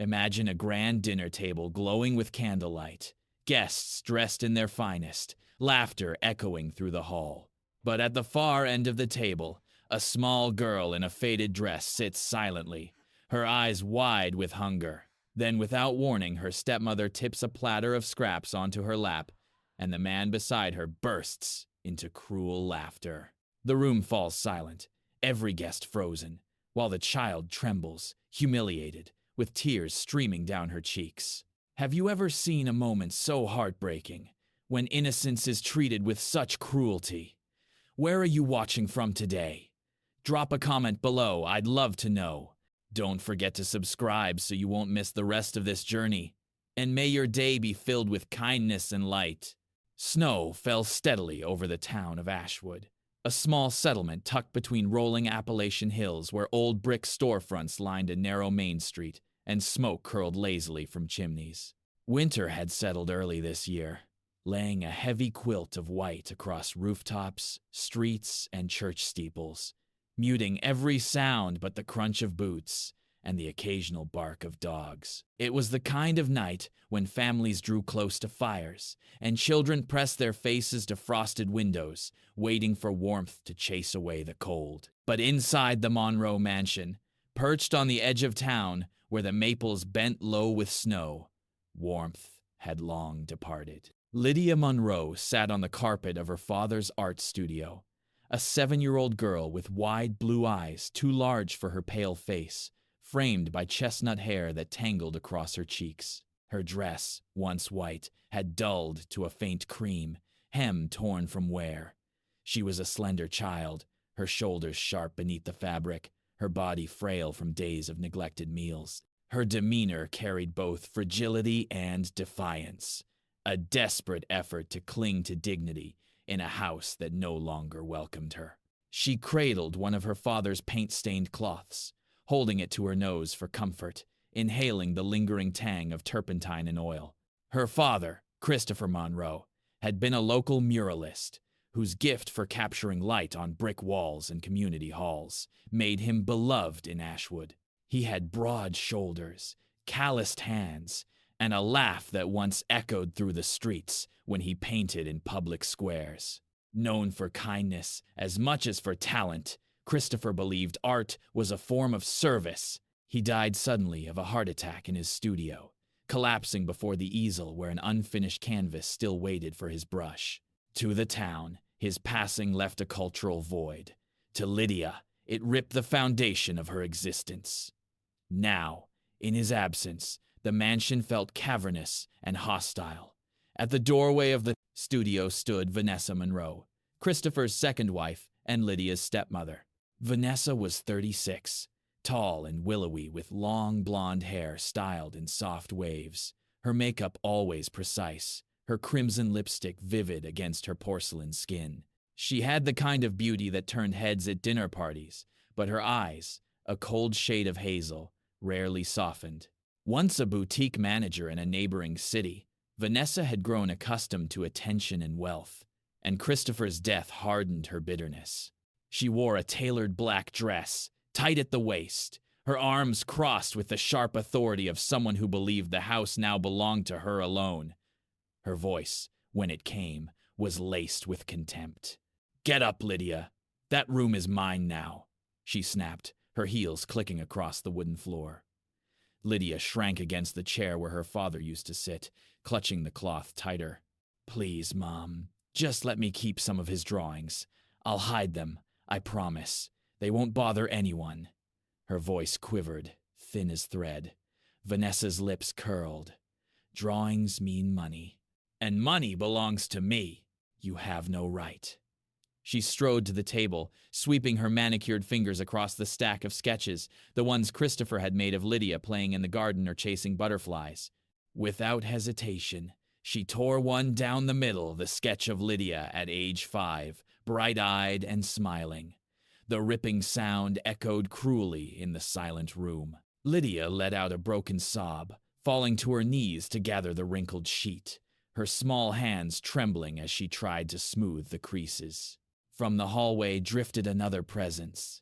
Imagine a grand dinner table glowing with candlelight, guests dressed in their finest, laughter echoing through the hall. But at the far end of the table, a small girl in a faded dress sits silently, her eyes wide with hunger. Then, without warning, her stepmother tips a platter of scraps onto her lap, and the man beside her bursts into cruel laughter. The room falls silent, every guest frozen, while the child trembles, humiliated, with tears streaming down her cheeks. Have you ever seen a moment so heartbreaking, when innocence is treated with such cruelty? Where are you watching from today? Drop a comment below, I'd love to know. Don't forget to subscribe so you won't miss the rest of this journey. And may your day be filled with kindness and light. Snow fell steadily over the town of Ashwood, a small settlement tucked between rolling Appalachian hills where old brick storefronts lined a narrow main street and smoke curled lazily from chimneys. Winter had settled early this year, laying a heavy quilt of white across rooftops, streets, and church steeples, muting every sound but the crunch of boots and the occasional bark of dogs. It was the kind of night when families drew close to fires and children pressed their faces to frosted windows, waiting for warmth to chase away the cold. But inside the Monroe mansion, perched on the edge of town where the maples bent low with snow, warmth had long departed. Lydia Monroe sat on the carpet of her father's art studio, a 7-year-old girl with wide blue eyes too large for her pale face, framed by chestnut hair that tangled across her cheeks. Her dress, once white, had dulled to a faint cream, hem torn from wear. She was a slender child, her shoulders sharp beneath the fabric, her body frail from days of neglected meals. Her demeanor carried both fragility and defiance, a desperate effort to cling to dignity in a house that no longer welcomed her. She cradled one of her father's paint-stained cloths, holding it to her nose for comfort, inhaling the lingering tang of turpentine and oil. Her father, Christopher Monroe, had been a local muralist, whose gift for capturing light on brick walls and community halls made him beloved in Ashwood. He had broad shoulders, calloused hands, and a laugh that once echoed through the streets when he painted in public squares. Known for kindness as much as for talent, Christopher believed art was a form of service. He died suddenly of a heart attack in his studio, collapsing before the easel where an unfinished canvas still waited for his brush. To the town, his passing left a cultural void. To Lydia, it ripped the foundation of her existence. Now, in his absence, the mansion felt cavernous and hostile. At the doorway of the studio stood Vanessa Monroe, Christopher's second wife and Lydia's stepmother. Vanessa was 36, tall and willowy with long blonde hair styled in soft waves, her makeup always precise, her crimson lipstick vivid against her porcelain skin. She had the kind of beauty that turned heads at dinner parties, but her eyes, a cold shade of hazel, rarely softened. Once a boutique manager in a neighboring city, Vanessa had grown accustomed to attention and wealth, and Christopher's death hardened her bitterness. She wore a tailored black dress, tight at the waist, her arms crossed with the sharp authority of someone who believed the house now belonged to her alone. Her voice, when it came, was laced with contempt. "Get up, Lydia. That room is mine now," she snapped, her heels clicking across the wooden floor. Lydia shrank against the chair where her father used to sit, clutching the cloth tighter. "Please, Mom, just let me keep some of his drawings. I'll hide them, I promise. They won't bother anyone." Her voice quivered, thin as thread. Vanessa's lips curled. "Drawings mean money, and money belongs to me. You have no right." She strode to the table, sweeping her manicured fingers across the stack of sketches, the ones Christopher had made of Lydia playing in the garden or chasing butterflies. Without hesitation, she tore one down the middle, the sketch of Lydia at age 5, bright-eyed and smiling. The ripping sound echoed cruelly in the silent room. Lydia let out a broken sob, falling to her knees to gather the wrinkled sheet, her small hands trembling as she tried to smooth the creases. From the hallway drifted another presence.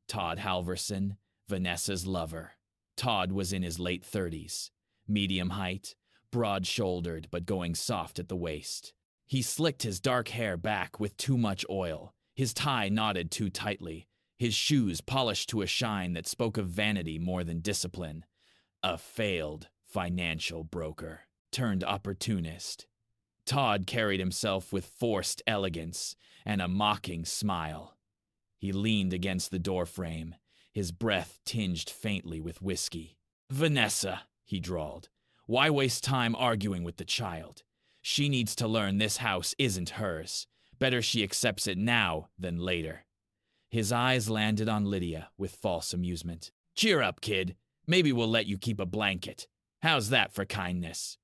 Todd Halverson, Vanessa's lover. Todd was in his late 30s, medium height, broad-shouldered but going soft at the waist. He slicked his dark hair back with too much oil, his tie knotted too tightly, his shoes polished to a shine that spoke of vanity more than discipline. A failed financial broker turned opportunist. Todd carried himself with forced elegance and a mocking smile. He leaned against the doorframe, his breath tinged faintly with whiskey. "Vanessa," he drawled, "why waste time arguing with the child? She needs to learn this house isn't hers. Better she accepts it now than later." His eyes landed on Lydia with false amusement. "Cheer up, kid. Maybe we'll let you keep a blanket. How's that for kindness?"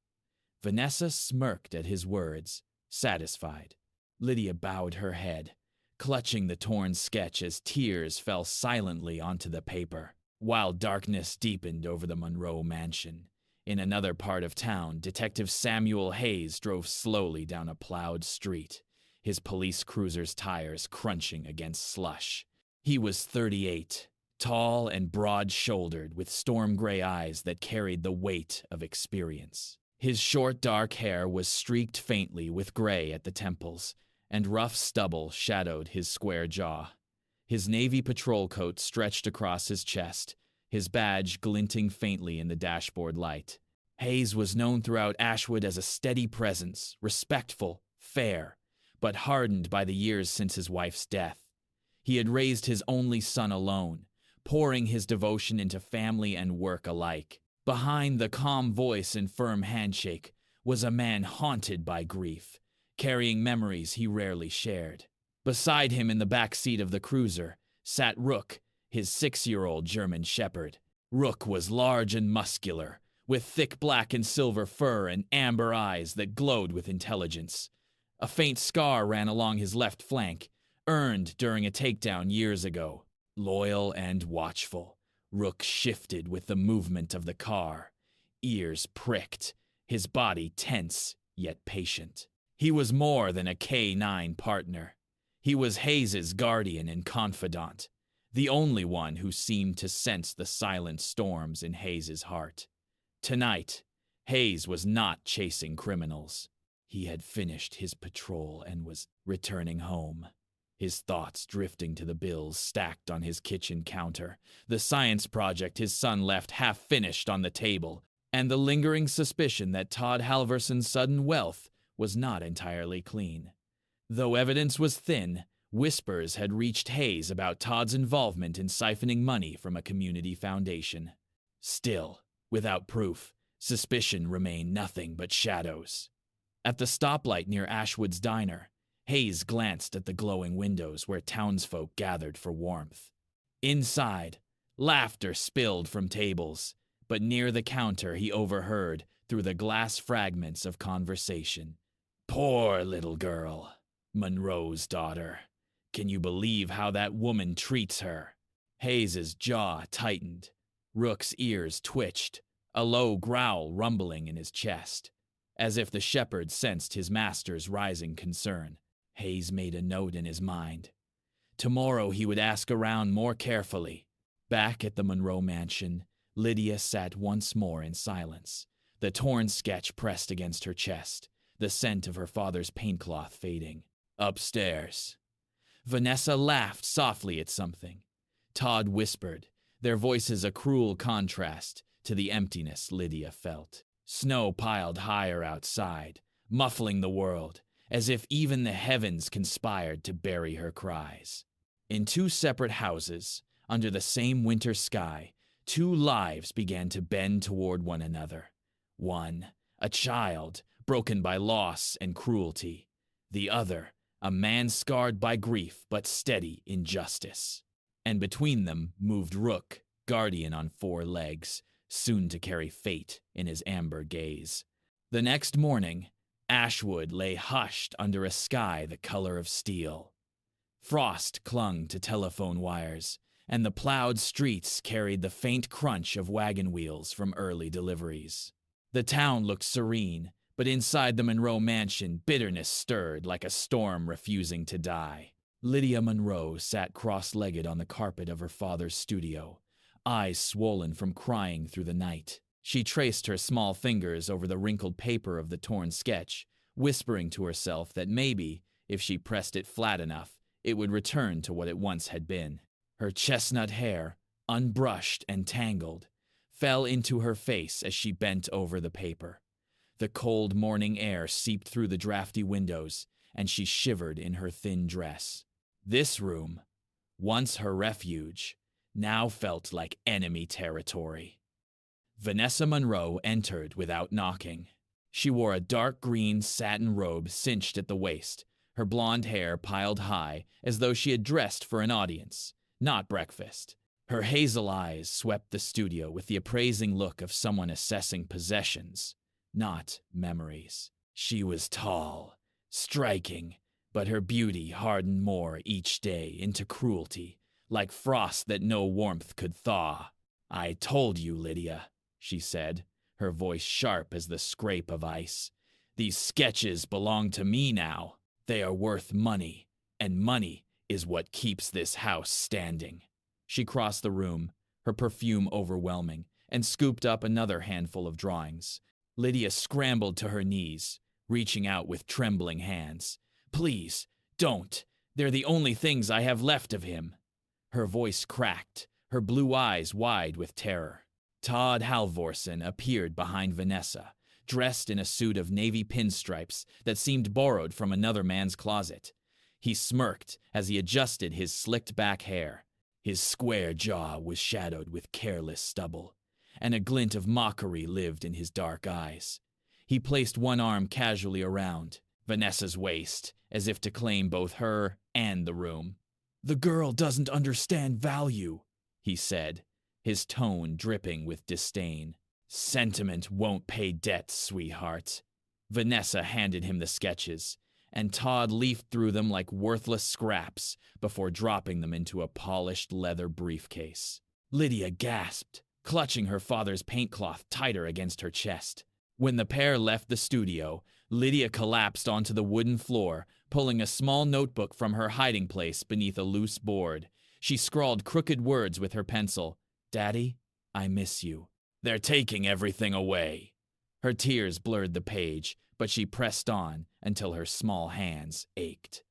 Vanessa smirked at his words, satisfied. Lydia bowed her head, clutching the torn sketch as tears fell silently onto the paper. While darkness deepened over the Monroe mansion, in another part of town, Detective Samuel Hayes drove slowly down a plowed street, his police cruiser's tires crunching against slush. He was 38, tall and broad-shouldered, with storm-gray eyes that carried the weight of experience. His short dark hair was streaked faintly with gray at the temples, and rough stubble shadowed his square jaw. His navy patrol coat stretched across his chest, his badge glinting faintly in the dashboard light. Hayes was known throughout Ashwood as a steady presence, respectful, fair, but hardened by the years since his wife's death. He had raised his only son alone, pouring his devotion into family and work alike. Behind the calm voice and firm handshake was a man haunted by grief, carrying memories he rarely shared. Beside him in the back seat of the cruiser sat Rook, his 6-year-old German shepherd. Rook was large and muscular, with thick black and silver fur and amber eyes that glowed with intelligence. A faint scar ran along his left flank, earned during a takedown years ago. Loyal and watchful, Rook shifted with the movement of the car, ears pricked, his body tense yet patient. He was more than a K-9 partner. He was Hayes's guardian and confidant, the only one who seemed to sense the silent storms in Hayes's heart. Tonight, Hayes was not chasing criminals. He had finished his patrol and was returning home. His thoughts drifting to the bills stacked on his kitchen counter, the science project his son left half-finished on the table, and the lingering suspicion that Todd Halverson's sudden wealth was not entirely clean. Though evidence was thin, whispers had reached Hayes about Todd's involvement in siphoning money from a community foundation. Still, without proof, suspicion remained nothing but shadows. At the stoplight near Ashwood's diner, Hayes glanced at the glowing windows where townsfolk gathered for warmth. Inside, laughter spilled from tables, but near the counter he overheard, through the glass fragments of conversation. "Poor little girl. Monroe's daughter. Can you believe how that woman treats her?" Hayes's jaw tightened. Rook's ears twitched, a low growl rumbling in his chest. As if the shepherd sensed his master's rising concern, Hayes made a note in his mind. Tomorrow he would ask around more carefully. Back at the Monroe mansion, Lydia sat once more in silence, the torn sketch pressed against her chest, the scent of her father's paintcloth fading. Upstairs. Vanessa laughed softly at something. Todd whispered, their voices a cruel contrast to the emptiness Lydia felt. Snow piled higher outside, muffling the world, as if even the heavens conspired to bury her cries. In two separate houses, under the same winter sky, two lives began to bend toward one another. One, a child, broken by loss and cruelty. The other, a man scarred by grief but steady in justice. And between them moved Rook, guardian on 4 legs, soon to carry fate in his amber gaze. The next morning, Ashwood lay hushed under a sky the color of steel. Frost clung to telephone wires, and the plowed streets carried the faint crunch of wagon wheels from early deliveries. The town looked serene, but inside the Monroe mansion, bitterness stirred like a storm refusing to die. Lydia Monroe sat cross-legged on the carpet of her father's studio, eyes swollen from crying through the night. She traced her small fingers over the wrinkled paper of the torn sketch, whispering to herself that maybe, if she pressed it flat enough, it would return to what it once had been. Her chestnut hair, unbrushed and tangled, fell into her face as she bent over the paper. The cold morning air seeped through the drafty windows, and she shivered in her thin dress. This room, once her refuge, now felt like enemy territory. Vanessa Monroe entered without knocking. She wore a dark green satin robe cinched at the waist, her blonde hair piled high as though she had dressed for an audience, not breakfast. Her hazel eyes swept the studio with the appraising look of someone assessing possessions, not memories. She was tall, striking, but her beauty hardened more each day into cruelty, like frost that no warmth could thaw. "I told you, Lydia," she said, her voice sharp as the scrape of ice. "These sketches belong to me now. They are worth money, and money is what keeps this house standing." She crossed the room, her perfume overwhelming, and scooped up another handful of drawings. Lydia scrambled to her knees, reaching out with trembling hands. "Please, don't. They're the only things I have left of him." Her voice cracked, her blue eyes wide with terror. Todd Halvorsen appeared behind Vanessa, dressed in a suit of navy pinstripes that seemed borrowed from another man's closet. He smirked as he adjusted his slicked-back hair. His square jaw was shadowed with careless stubble, and a glint of mockery lived in his dark eyes. He placed one arm casually around Vanessa's waist, as if to claim both her and the room. "The girl doesn't understand value," he said, his tone dripping with disdain. "Sentiment won't pay debts, sweetheart." Vanessa handed him the sketches, and Todd leafed through them like worthless scraps before dropping them into a polished leather briefcase. Lydia gasped, clutching her father's paintcloth tighter against her chest. When the pair left the studio, Lydia collapsed onto the wooden floor, pulling a small notebook from her hiding place beneath a loose board. She scrawled crooked words with her pencil. "Daddy, I miss you. They're taking everything away." Her tears blurred the page, but she pressed on until her small hands ached.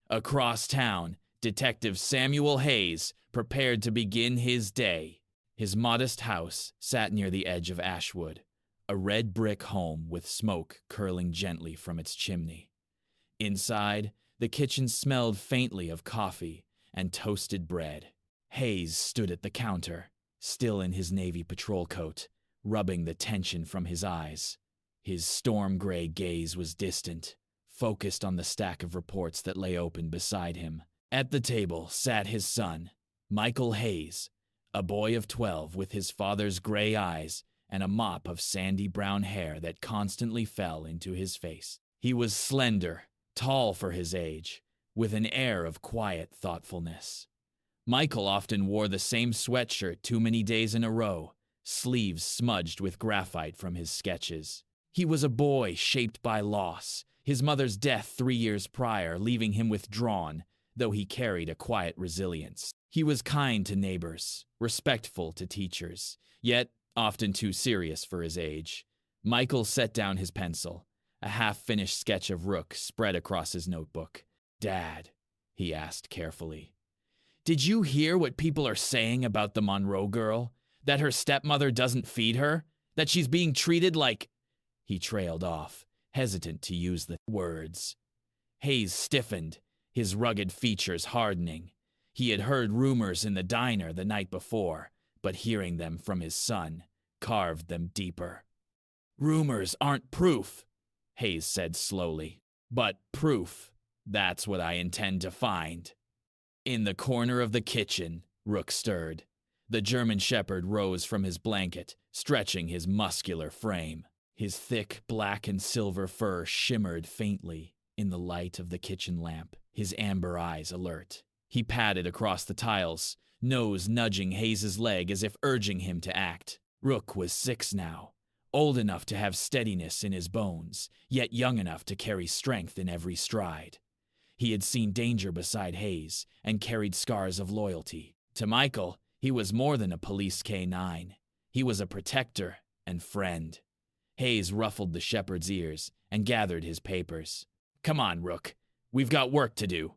Across town, Detective Samuel Hayes prepared to begin his day. His modest house sat near the edge of Ashwood, a red brick home with smoke curling gently from its chimney. Inside, the kitchen smelled faintly of coffee and toasted bread. Hayes stood at the counter, still in his Navy patrol coat, rubbing the tension from his eyes. His storm-gray gaze was distant, focused on the stack of reports that lay open beside him. At the table sat his son, Michael Hayes, a boy of 12 with his father's gray eyes and a mop of sandy brown hair that constantly fell into his face. He was slender, tall for his age, with an air of quiet thoughtfulness. Michael often wore the same sweatshirt too many days in a row, sleeves smudged with graphite from his sketches. He was a boy shaped by loss, his mother's death 3 years prior leaving him withdrawn, though he carried a quiet resilience. He was kind to neighbors, respectful to teachers, yet often too serious for his age. Michael set down his pencil, a half-finished sketch of Rook spread across his notebook. "Dad," he asked carefully, "did you hear what people are saying about the Monroe girl? That her stepmother doesn't feed her? That she's being treated like—" He trailed off, hesitant to use the words. Hayes stiffened, his rugged features hardening. He had heard rumors in the diner the night before, but hearing them from his son carved them deeper. "Rumors aren't proof," Hayes said slowly. "But proof, that's what I intend to find." In the corner of the kitchen, Rook stirred. The German shepherd rose from his blanket, stretching his muscular frame. His thick black and silver fur shimmered faintly in the light of the kitchen lamp, his amber eyes alert. He padded across the tiles, nose nudging Hayes's leg as if urging him to act. Rook was 6 now, old enough to have steadiness in his bones, yet young enough to carry strength in every stride. He had seen danger beside Hayes and carried scars of loyalty. To Michael, He was more than a police K-9. He was a protector and friend. Hayes ruffled the shepherd's ears and gathered his papers. Come on, Rook. We've got work to do.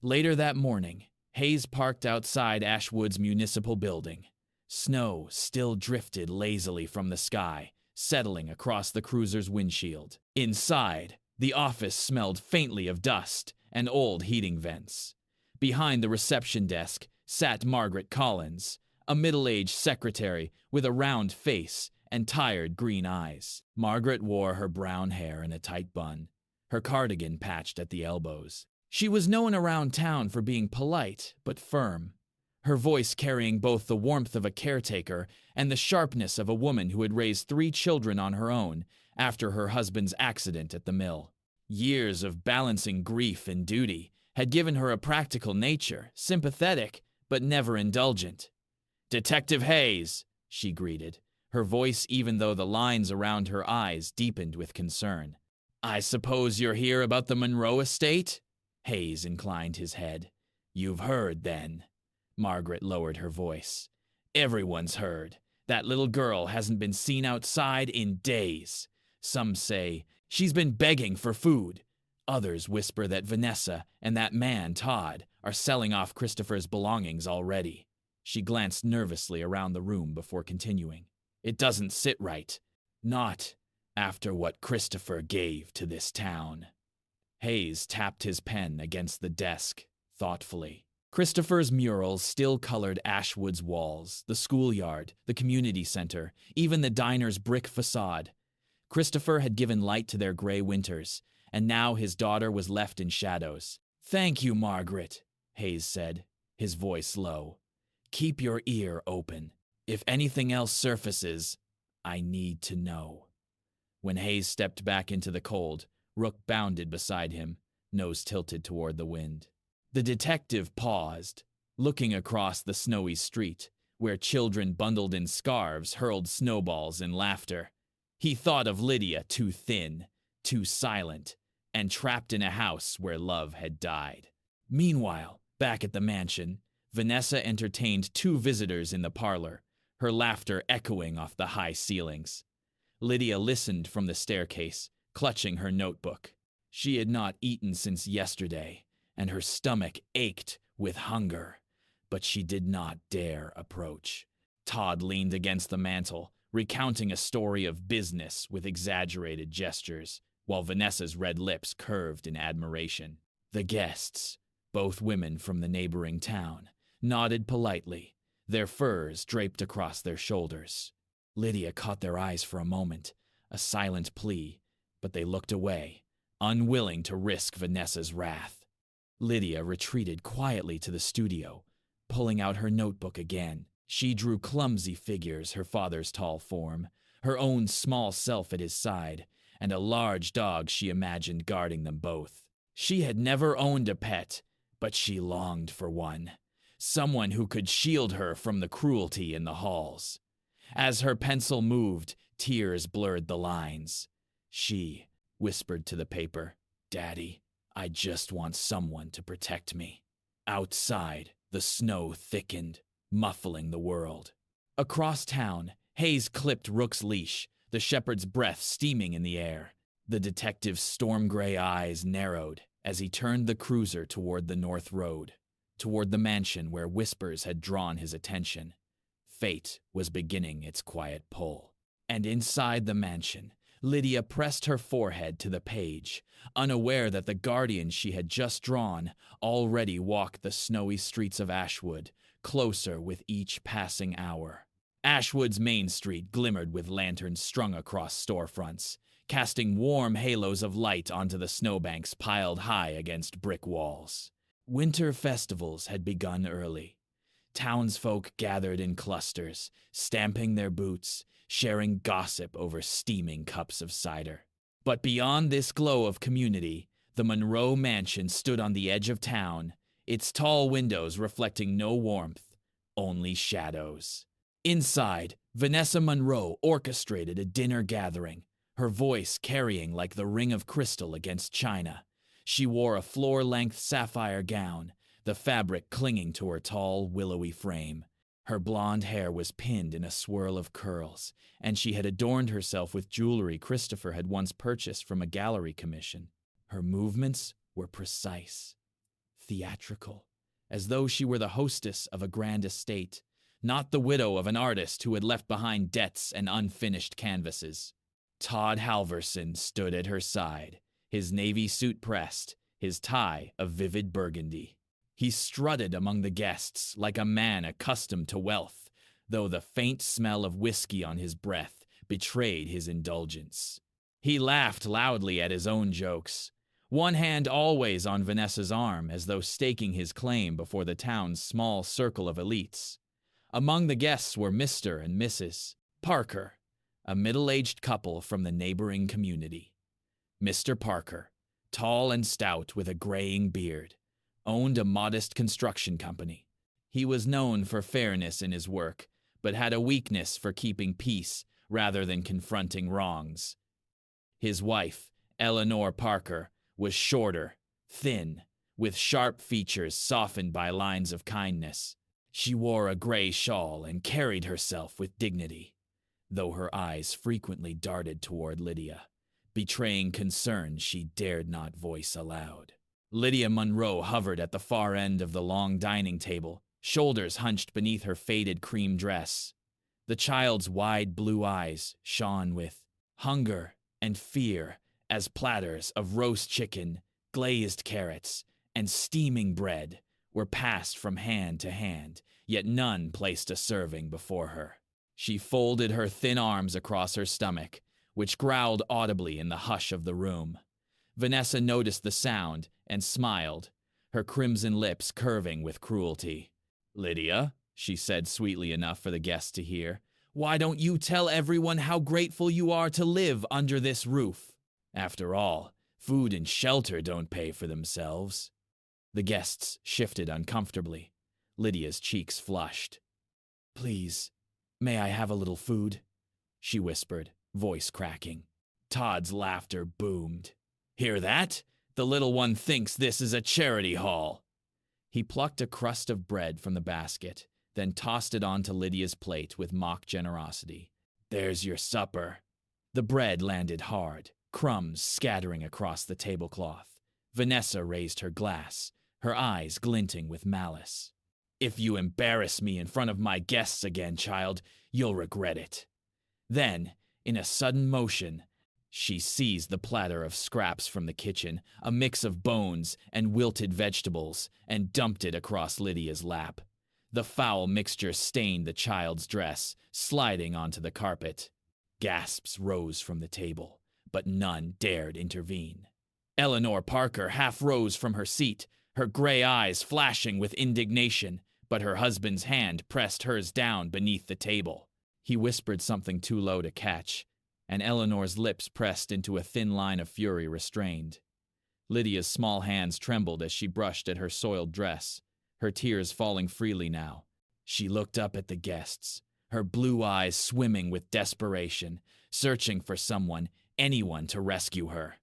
Later that morning, Hayes parked outside Ashwood's municipal building. Snow still drifted lazily from the sky, settling across the cruiser's windshield. Inside, the office smelled faintly of dust and old heating vents. Behind the reception desk sat Margaret Collins, a middle-aged secretary with a round face and tired green eyes. Margaret wore her brown hair in a tight bun, her cardigan patched at the elbows. She was known around town for being polite but firm, her voice carrying both the warmth of a caretaker and the sharpness of a woman who had raised 3 children on her own after her husband's accident at the mill. Years of balancing grief and duty had given her a practical nature, sympathetic but never indulgent. "Detective Hayes," she greeted, her voice even though the lines around her eyes deepened with concern. "I suppose you're here about the Monroe estate?" Hayes inclined his head. "You've heard, then." Margaret lowered her voice. "Everyone's heard. That little girl hasn't been seen outside in days. Some say she's been begging for food. Others whisper that Vanessa and that man, Todd, are selling off Christopher's belongings already." She glanced nervously around the room before continuing. "It doesn't sit right. Not after what Christopher gave to this town." Hayes tapped his pen against the desk, thoughtfully. Christopher's murals still colored Ashwood's walls, the schoolyard, the community center, even the diner's brick facade. Christopher had given light to their gray winters, and now his daughter was left in shadows. "Thank you, Margaret," Hayes said, his voice low. "Keep your ear open. If anything else surfaces, I need to know." When Hayes stepped back into the cold, Rook bounded beside him, nose tilted toward the wind. The detective paused, looking across the snowy street, where children bundled in scarves hurled snowballs in laughter. He thought of Lydia, too thin, too silent, and trapped in a house where love had died. Meanwhile, back at the mansion, Vanessa entertained 2 visitors in the parlor, her laughter echoing off the high ceilings. Lydia listened from the staircase, clutching her notebook. She had not eaten since yesterday, and her stomach ached with hunger, but she did not dare approach. Todd leaned against the mantel, recounting a story of business with exaggerated gestures, while Vanessa's red lips curved in admiration. The guests, both women from the neighboring town, nodded politely, their furs draped across their shoulders. Lydia caught their eyes for a moment, a silent plea, but they looked away, unwilling to risk Vanessa's wrath. Lydia retreated quietly to the studio, pulling out her notebook again. She drew clumsy figures, her father's tall form, her own small self at his side, and a large dog she imagined guarding them both. She had never owned a pet, but she longed for one. Someone who could shield her from the cruelty in the halls. As her pencil moved, tears blurred the lines. She whispered to the paper, "Daddy, I just want someone to protect me." Outside, the snow thickened, muffling the world. Across town, Hayes clipped Rook's leash, the shepherd's breath steaming in the air. The detective's storm-gray eyes narrowed as he turned the cruiser toward the North Road, toward the mansion where whispers had drawn his attention. Fate was beginning its quiet pull. And inside the mansion, Lydia pressed her forehead to the page, unaware that the guardian she had just drawn already walked the snowy streets of Ashwood, closer with each passing hour. Ashwood's main street glimmered with lanterns strung across storefronts, casting warm halos of light onto the snowbanks piled high against brick walls. Winter festivals had begun early. Townsfolk gathered in clusters, stamping their boots, sharing gossip over steaming cups of cider. But beyond this glow of community, the Monroe mansion stood on the edge of town, its tall windows reflecting no warmth, only shadows. Inside, Vanessa Monroe orchestrated a dinner gathering, her voice carrying like the ring of crystal against china. She wore a floor-length sapphire gown, the fabric clinging to her tall, willowy frame. Her blonde hair was pinned in a swirl of curls, and she had adorned herself with jewelry Christopher had once purchased from a gallery commission. Her movements were precise, theatrical, as though she were the hostess of a grand estate, not the widow of an artist who had left behind debts and unfinished canvases. Todd Halverson stood at her side, his navy suit pressed, his tie of vivid burgundy. He strutted among the guests like a man accustomed to wealth, though the faint smell of whiskey on his breath betrayed his indulgence. He laughed loudly at his own jokes, one hand always on Vanessa's arm as though staking his claim before the town's small circle of elites. Among the guests were Mr. and Mrs. Parker, a middle-aged couple from the neighboring community. Mr. Parker, tall and stout with a graying beard, owned a modest construction company. He was known for fairness in his work, but had a weakness for keeping peace rather than confronting wrongs. His wife, Eleanor Parker, was shorter, thin, with sharp features softened by lines of kindness. She wore a gray shawl and carried herself with dignity, though her eyes frequently darted toward Lydia, betraying concern she dared not voice aloud. Lydia Monroe hovered at the far end of the long dining table, shoulders hunched beneath her faded cream dress. The child's wide blue eyes shone with hunger and fear as platters of roast chicken, glazed carrots, and steaming bread were passed from hand to hand, yet none placed a serving before her. She folded her thin arms across her stomach, which growled audibly in the hush of the room. Vanessa noticed the sound and smiled, her crimson lips curving with cruelty. "Lydia," she said sweetly enough for the guests to hear, "why don't you tell everyone how grateful you are to live under this roof? After all, food and shelter don't pay for themselves." The guests shifted uncomfortably. Lydia's cheeks flushed. "Please, may I have a little food?" she whispered, voice cracking. Todd's laughter boomed. "Hear that? The little one thinks this is a charity hall." He plucked a crust of bread from the basket, then tossed it onto Lydia's plate with mock generosity. "There's your supper." The bread landed hard, crumbs scattering across the tablecloth. Vanessa raised her glass, her eyes glinting with malice. "If you embarrass me in front of my guests again, child, you'll regret it." Then, in a sudden motion, she seized the platter of scraps from the kitchen, a mix of bones and wilted vegetables, and dumped it across Lydia's lap. The foul mixture stained the child's dress, sliding onto the carpet. Gasps rose from the table, but none dared intervene. Eleanor Parker half rose from her seat, her gray eyes flashing with indignation, but her husband's hand pressed hers down beneath the table. He whispered something too low to catch, and Eleanor's lips pressed into a thin line of fury restrained. Lydia's small hands trembled as she brushed at her soiled dress, her tears falling freely now. She looked up at the guests, her blue eyes swimming with desperation, searching for someone, anyone to rescue her.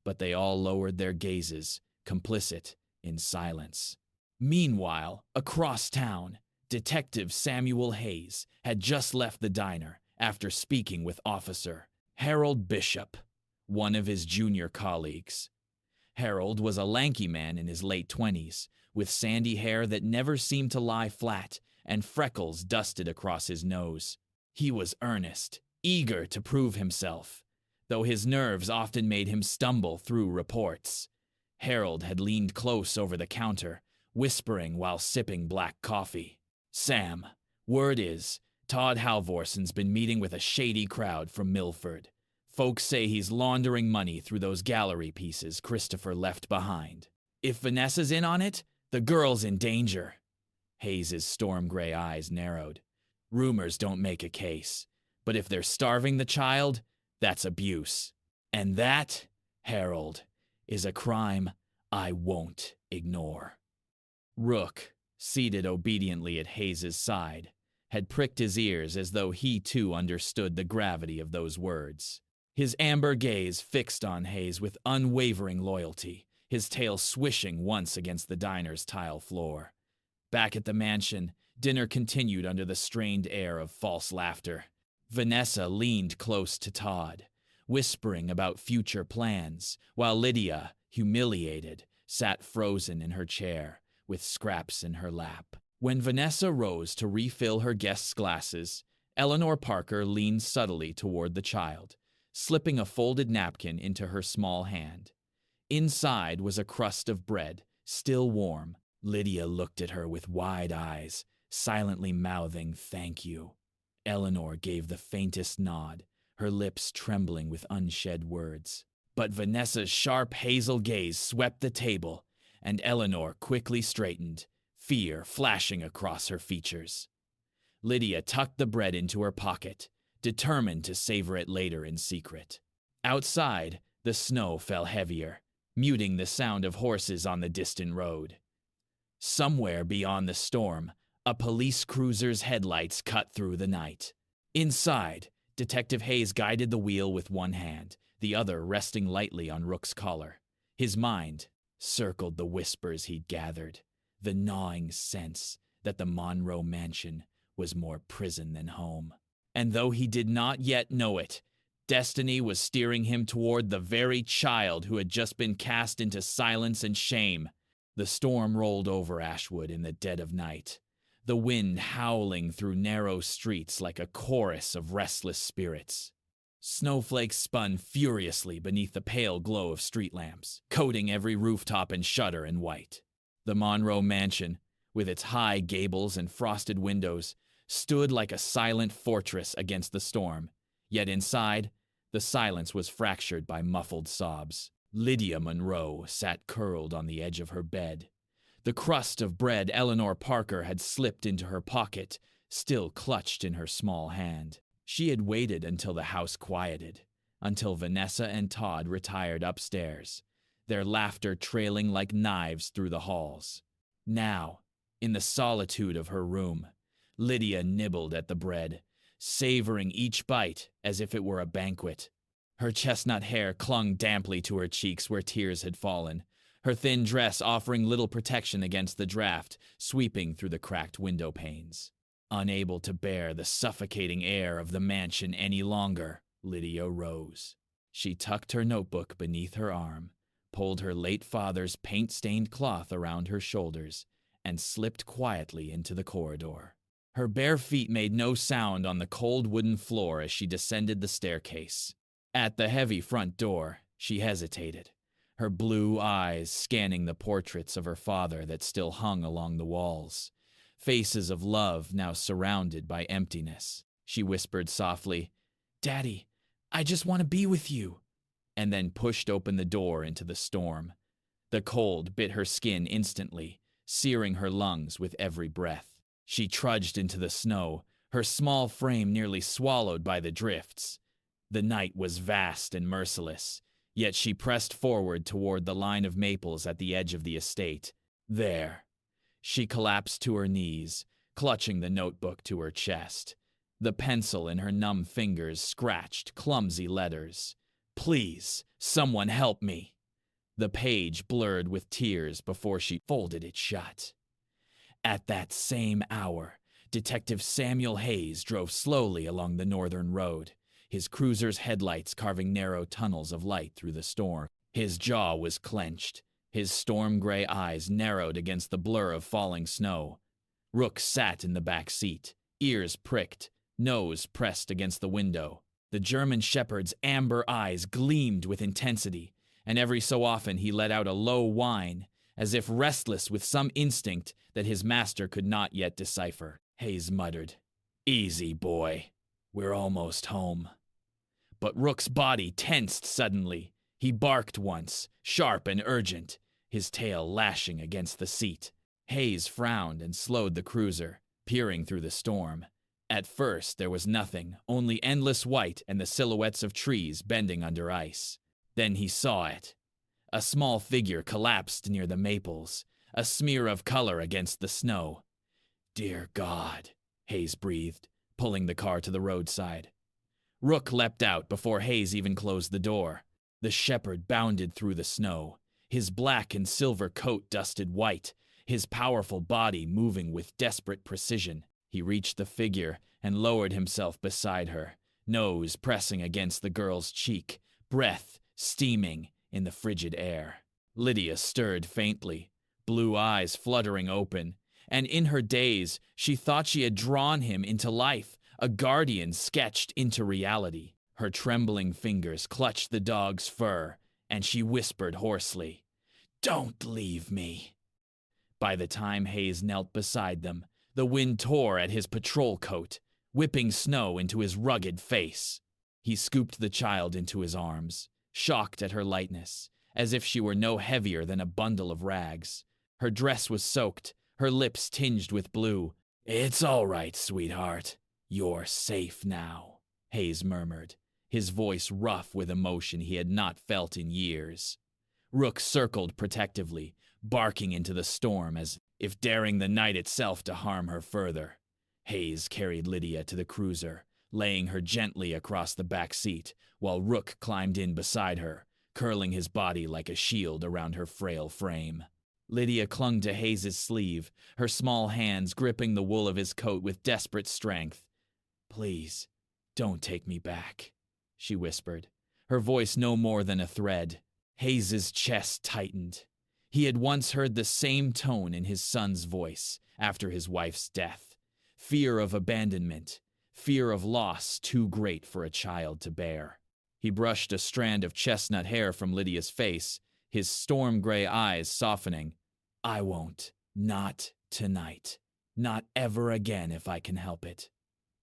But they all lowered their gazes, complicit in silence. Meanwhile, across town, Detective Samuel Hayes had just left the diner after speaking with Officer Harold Bishop, one of his junior colleagues. Harold was a lanky man in his late 20s, with sandy hair that never seemed to lie flat and freckles dusted across his nose. He was earnest, eager to prove himself, though his nerves often made him stumble through reports. Harold had leaned close over the counter, whispering while sipping black coffee. "Sam, word is, Todd Halvorson's been meeting with a shady crowd from Milford. Folks say he's laundering money through those gallery pieces Christopher left behind. If Vanessa's in on it, the girl's in danger." Hayes's storm-gray eyes narrowed. "Rumors don't make a case, but if they're starving the child, that's abuse. And that, Harold, is a crime I won't ignore." Rook, seated obediently at Hayes's side, had pricked his ears as though he too understood the gravity of those words. His amber gaze fixed on Hayes with unwavering loyalty, his tail swishing once against the diner's tile floor. Back at the mansion, Dinner continued under the strained air of false laughter. Vanessa leaned close to Todd, whispering about future plans, while Lydia, humiliated, sat frozen in her chair, with scraps in her lap. When Vanessa rose to refill her guests' glasses, Eleanor Parker leaned subtly toward the child, slipping a folded napkin into her small hand. Inside was a crust of bread, still warm. Lydia looked at her with wide eyes, silently mouthing "thank you." Eleanor gave the faintest nod, her lips trembling with unshed words. But Vanessa's sharp hazel gaze swept the table, and Eleanor quickly straightened, fear flashing across her features. Lydia tucked the bread into her pocket, determined to savor it later in secret. Outside, the snow fell heavier, muting the sound of horses on the distant road. Somewhere beyond the storm, a police cruiser's headlights cut through the night. Inside, Detective Hayes guided the wheel with one hand, the other resting lightly on Rook's collar. His mind circled the whispers he'd gathered, the gnawing sense that the Monroe mansion was more prison than home. And though he did not yet know it, destiny was steering him toward the very child who had just been cast into silence and shame. The storm rolled over Ashwood in the dead of night, the wind howling through narrow streets like a chorus of restless spirits. Snowflakes spun furiously beneath the pale glow of street lamps, coating every rooftop and shutter in white. The Monroe mansion, with its high gables and frosted windows, stood like a silent fortress against the storm, yet inside, the silence was fractured by muffled sobs. Lydia Monroe sat curled on the edge of her bed. The crust of bread Eleanor Parker had slipped into her pocket, still clutched in her small hand. She had waited until the house quieted, until Vanessa and Todd retired upstairs, their laughter trailing like knives through the halls. Now, in the solitude of her room, Lydia nibbled at the bread, savoring each bite as if it were a banquet. Her chestnut hair clung damply to her cheeks where tears had fallen, her thin dress offering little protection against the draft sweeping through the cracked window panes. Unable to bear the suffocating air of the mansion any longer, Lydia rose. She tucked her notebook beneath her arm, pulled her late father's paint-stained cloth around her shoulders, and slipped quietly into the corridor. Her bare feet made no sound on the cold wooden floor as she descended the staircase. At the heavy front door, she hesitated, her blue eyes scanning the portraits of her father that still hung along the walls, faces of love now surrounded by emptiness. She whispered softly, "Daddy, I just want to be with you," and then pushed open the door into the storm. The cold bit her skin instantly, searing her lungs with every breath. She trudged into the snow, her small frame nearly swallowed by the drifts. The night was vast and merciless, yet she pressed forward toward the line of maples at the edge of the estate. There. She collapsed to her knees, clutching the notebook to her chest. The pencil in her numb fingers scratched clumsy letters. "Please, someone help me." The page blurred with tears before she folded it shut. At that same hour, Detective Samuel Hayes drove slowly along the northern road, his cruiser's headlights carving narrow tunnels of light through the storm. His jaw was clenched, his storm-gray eyes narrowed against the blur of falling snow. Rook sat in the back seat, ears pricked, nose pressed against the window. The German shepherd's amber eyes gleamed with intensity, and every so often he let out a low whine, as if restless with some instinct that his master could not yet decipher. Hayes muttered, "Easy, boy. We're almost home." But Rook's body tensed suddenly. He barked once, sharp and urgent, his tail lashing against the seat. Hayes frowned and slowed the cruiser, peering through the storm. At first, there was nothing, only endless white and the silhouettes of trees bending under ice. Then he saw it. A small figure collapsed near the maples, a smear of color against the snow. "Dear God," Hayes breathed, pulling the car to the roadside. Rook leapt out before Hayes even closed the door. The shepherd bounded through the snow, his black and silver coat dusted white, his powerful body moving with desperate precision. He reached the figure and lowered himself beside her, nose pressing against the girl's cheek, breath steaming in the frigid air. Lydia stirred faintly, blue eyes fluttering open, and in her daze, she thought she had drawn him into life, a guardian sketched into reality. Her trembling fingers clutched the dog's fur, and she whispered hoarsely, "Don't leave me." By the time Hayes knelt beside them, the wind tore at his patrol coat, whipping snow into his rugged face. He scooped the child into his arms, shocked at her lightness, as if she were no heavier than a bundle of rags. Her dress was soaked, her lips tinged with blue. "It's all right, sweetheart. You're safe now," Hayes murmured, his voice rough with emotion he had not felt in years. Rook circled protectively, barking into the storm as if daring the night itself to harm her further. Hayes carried Lydia to the cruiser, laying her gently across the back seat, while Rook climbed in beside her, curling his body like a shield around her frail frame. Lydia clung to Hayes's sleeve, her small hands gripping the wool of his coat with desperate strength. "Please, don't take me back," she whispered, her voice no more than a thread. Hayes's chest tightened. He had once heard the same tone in his son's voice after his wife's death. Fear of abandonment, fear of loss too great for a child to bear. He brushed a strand of chestnut hair from Lydia's face, his storm-gray eyes softening. "I won't. Not tonight. Not ever again if I can help it."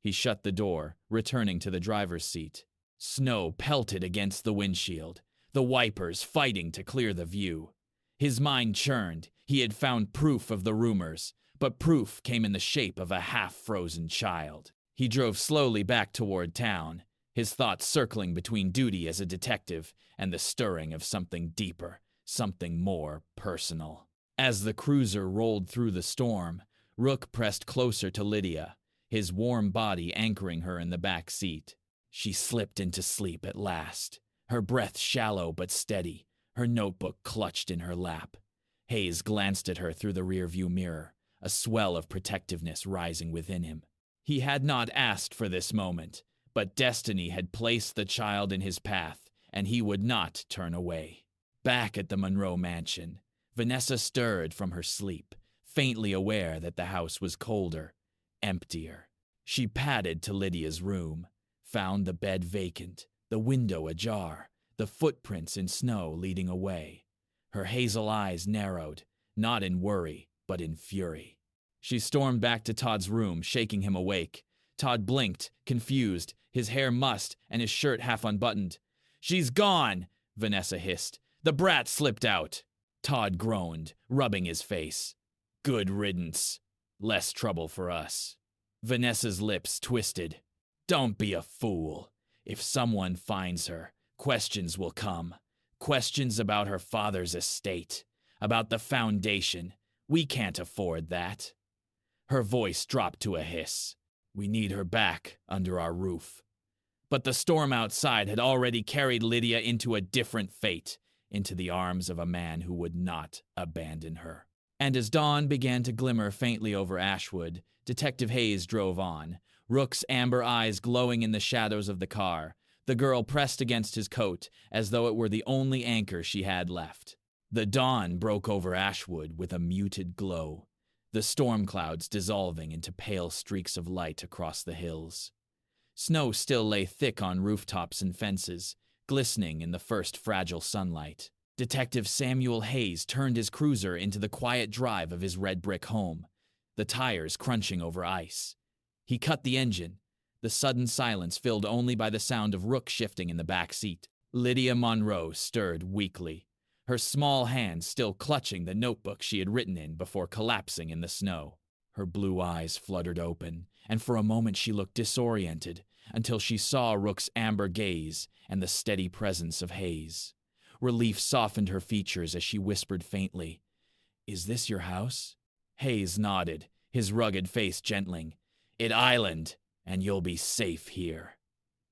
He shut the door, returning to the driver's seat. Snow pelted against the windshield, the wipers fighting to clear the view. His mind churned. He had found proof of the rumors, but proof came in the shape of a half-frozen child. He drove slowly back toward town, his thoughts circling between duty as a detective and the stirring of something deeper, something more personal. As the cruiser rolled through the storm, Rook pressed closer to Lydia, his warm body anchoring her in the back seat. She slipped into sleep at last, her breath shallow but steady, her notebook clutched in her lap. Hayes glanced at her through the rearview mirror, a swell of protectiveness rising within him. He had not asked for this moment, but destiny had placed the child in his path, and he would not turn away. Back at the Monroe mansion, Vanessa stirred from her sleep, faintly aware that the house was colder, emptier. She padded to Lydia's room, found the bed vacant, the window ajar, the footprints in snow leading away. Her hazel eyes narrowed, not in worry, but in fury. She stormed back to Todd's room, shaking him awake. Todd blinked, confused, his hair mussed and his shirt half unbuttoned. "She's gone," Vanessa hissed. "The brat slipped out." Todd groaned, rubbing his face. "Good riddance. Less trouble for us." Vanessa's lips twisted. "Don't be a fool. If someone finds her, questions will come. Questions about her father's estate, about the foundation. We can't afford that." Her voice dropped to a hiss. "We need her back under our roof." But the storm outside had already carried Lydia into a different fate, into the arms of a man who would not abandon her. And as dawn began to glimmer faintly over Ashwood, Detective Hayes drove on, Rook's amber eyes glowing in the shadows of the car, the girl pressed against his coat as though it were the only anchor she had left. The dawn broke over Ashwood with a muted glow, the storm clouds dissolving into pale streaks of light across the hills. Snow still lay thick on rooftops and fences, glistening in the first fragile sunlight. Detective Samuel Hayes turned his cruiser into the quiet drive of his red brick home, the tires crunching over ice. He cut the engine, the sudden silence filled only by the sound of Rook shifting in the back seat. Lydia Monroe stirred weakly, her small hands still clutching the notebook she had written in before collapsing in the snow. Her blue eyes fluttered open, and for a moment she looked disoriented, until she saw Rook's amber gaze and the steady presence of Hayes. Relief softened her features as she whispered faintly, "Is this your house?" Hayes nodded, his rugged face gentling. "It island, and you'll be safe here."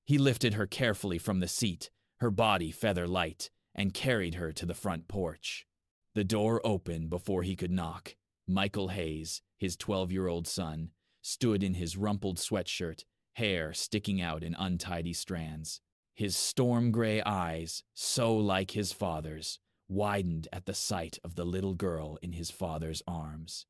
He lifted her carefully from the seat, her body feather light, and carried her to the front porch. The door opened before he could knock, Michael Hayes, his 12-year-old son, stood in his rumpled sweatshirt, hair sticking out in untidy strands. His storm-gray eyes, so like his father's, widened at the sight of the little girl in his father's arms.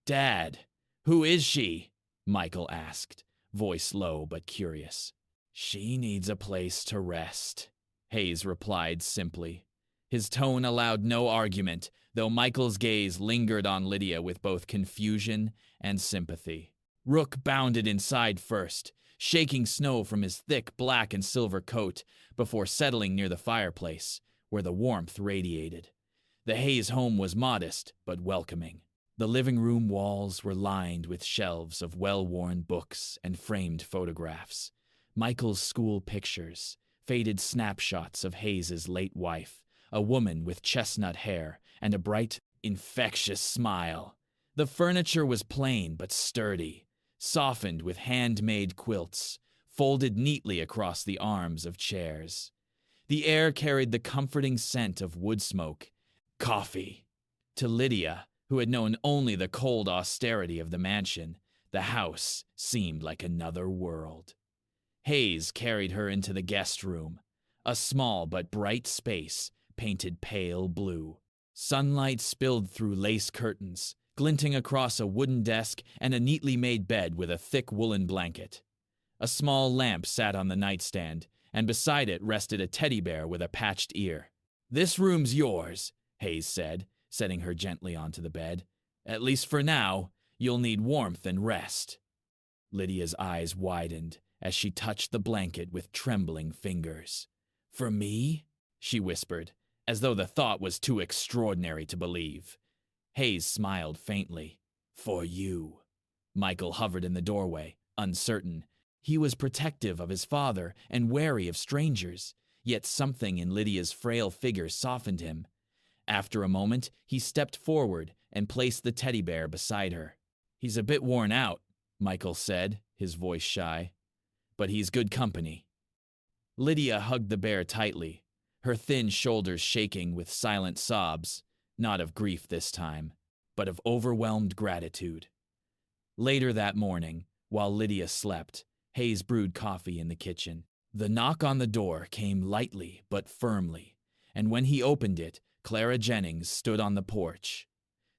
"Dad, who is she?" Michael asked, voice low but curious. "She needs a place to rest," Hayes replied simply. His tone allowed no argument, though Michael's gaze lingered on Lydia with both confusion and sympathy. Rook bounded inside first, shaking snow from his thick black and silver coat before settling near the fireplace, where the warmth radiated. The Hayes home was modest but welcoming. The living room walls were lined with shelves of well-worn books and framed photographs. Michael's school pictures, faded snapshots of Hayes's late wife, a woman with chestnut hair and a bright, infectious smile. The furniture was plain but sturdy, softened with handmade quilts, folded neatly across the arms of chairs. The air carried the comforting scent of wood smoke, coffee. To Lydia, who had known only the cold austerity of the mansion, the house seemed like another world. Hayes carried her into the guest room, a small but bright space painted pale blue. Sunlight spilled through lace curtains, glinting across a wooden desk and a neatly made bed with a thick woolen blanket. A small lamp sat on the nightstand, and beside it rested a teddy bear with a patched ear. "This room's yours," Hayes said, setting her gently onto the bed. "At least for now, you'll need warmth and rest." Lydia's eyes widened as she touched the blanket with trembling fingers. "For me?" she whispered, as though the thought was too extraordinary to believe. Hayes smiled faintly. "For you." Michael hovered in the doorway, uncertain. He was protective of his father and wary of strangers, yet something in Lydia's frail figure softened him. After a moment, he stepped forward and placed the teddy bear beside her. "He's a bit worn out," Michael said, his voice shy. "But he's good company." Lydia hugged the bear tightly, her thin shoulders shaking with silent sobs, not of grief this time, but of overwhelmed gratitude. Later that morning, while Lydia slept, Hayes brewed coffee in the kitchen. The knock on the door came lightly but firmly, and when he opened it, Clara Jennings stood on the porch.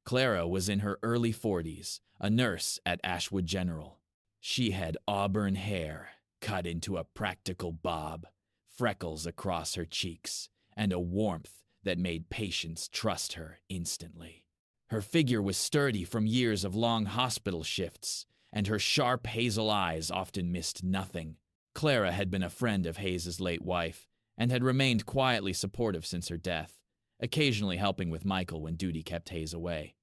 Clara was in her early 40s, a nurse at Ashwood General. She had auburn hair, cut into a practical bob, freckles across her cheeks, and a warmth that made patients trust her instantly. Her figure was sturdy from years of long hospital shifts, and her sharp hazel eyes often missed nothing. Clara had been a friend of Hayes's late wife, and had remained quietly supportive since her death, occasionally helping with Michael when duty kept Hayes away.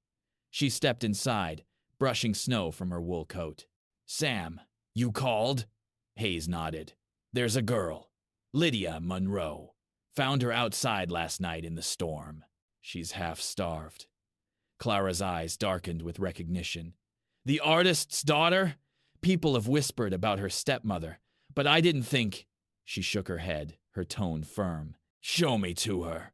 She stepped inside, brushing snow from her wool coat. "Sam, you called?" Hayes nodded. "There's a girl, Lydia Monroe. Found her outside last night in the storm. She's half-starved." Clara's eyes darkened with recognition. "The artist's daughter? People have whispered about her stepmother, but I didn't think—" She shook her head, her tone firm. "Show me to her."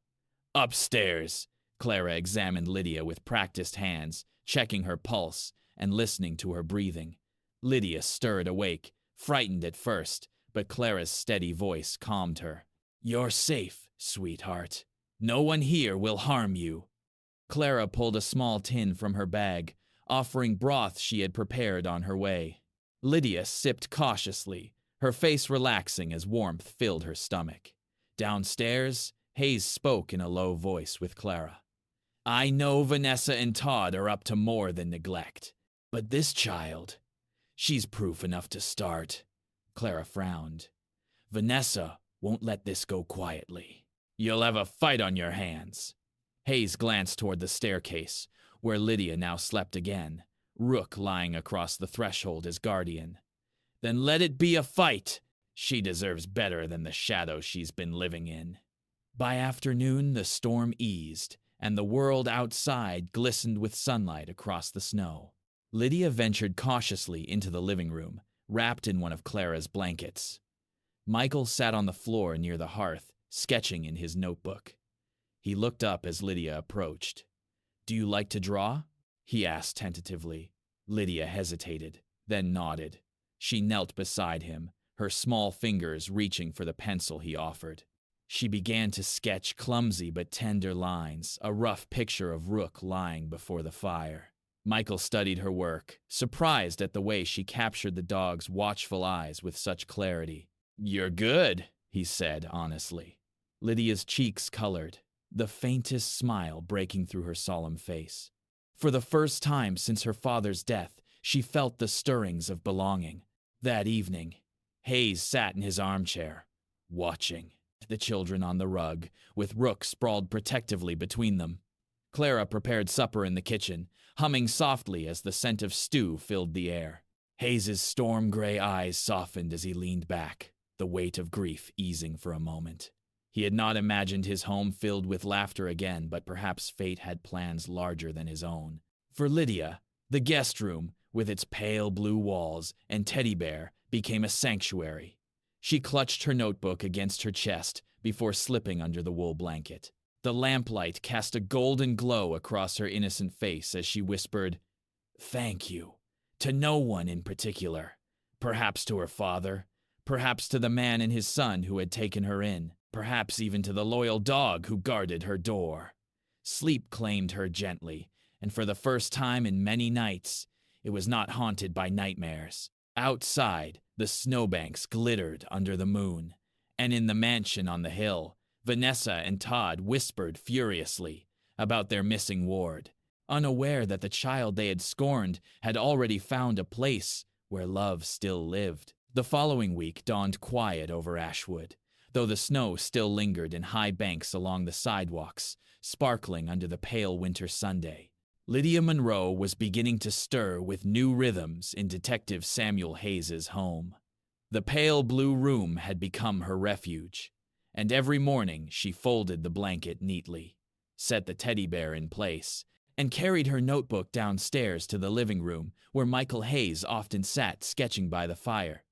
"Upstairs." Clara examined Lydia with practiced hands, checking her pulse and listening to her breathing. Lydia stirred awake, frightened at first, but Clara's steady voice calmed her. "You're safe, sweetheart. No one here will harm you." Clara pulled a small tin from her bag, offering broth she had prepared on her way. Lydia sipped cautiously, her face relaxing as warmth filled her stomach. Downstairs, Hayes spoke in a low voice with Clara. "I know Vanessa and Todd are up to more than neglect, but this child, she's proof enough to start." Clara frowned. "Vanessa won't let this go quietly. You'll have a fight on your hands." Hayes glanced toward the staircase, where Lydia now slept again, Rook lying across the threshold as guardian. "Then let it be a fight. She deserves better than the shadow she's been living in." By afternoon, the storm eased, and the world outside glistened with sunlight across the snow. Lydia ventured cautiously into the living room, wrapped in one of Clara's blankets. Michael sat on the floor near the hearth, sketching in his notebook. He looked up as Lydia approached. "Do you like to draw?" he asked tentatively. Lydia hesitated, then nodded. She knelt beside him, her small fingers reaching for the pencil he offered. She began to sketch clumsy but tender lines, a rough picture of Rook lying before the fire. Michael studied her work, surprised at the way she captured the dog's watchful eyes with such clarity. "You're good," he said honestly. Lydia's cheeks colored, the faintest smile breaking through her solemn face. For the first time since her father's death, she felt the stirrings of belonging. That evening, Hayes sat in his armchair, watching the children on the rug, with Rook sprawled protectively between them. Clara prepared supper in the kitchen, humming softly as the scent of stew filled the air. Hayes's storm-gray eyes softened as he leaned back, the weight of grief easing for a moment. He had not imagined his home filled with laughter again, but perhaps fate had plans larger than his own. For Lydia, the guest room, with its pale blue walls and teddy bear, became a sanctuary. She clutched her notebook against her chest before slipping under the wool blanket. The lamplight cast a golden glow across her innocent face as she whispered, "Thank you. To no one in particular. Perhaps to her father. Perhaps to the man and his son who had taken her in. Perhaps even to the loyal dog who guarded her door." Sleep claimed her gently, and for the first time in many nights, it was not haunted by nightmares. Outside, the snowbanks glittered under the moon, and in the mansion on the hill, Vanessa and Todd whispered furiously about their missing ward, unaware that the child they had scorned had already found a place where love still lived. The following week dawned quiet over Ashwood, though the snow still lingered in high banks along the sidewalks, sparkling under the pale winter Sunday. Lydia Monroe was beginning to stir with new rhythms in Detective Samuel Hayes's home. The pale blue room had become her refuge, and every morning she folded the blanket neatly, set the teddy bear in place, and carried her notebook downstairs to the living room where Michael Hayes often sat sketching by the fire.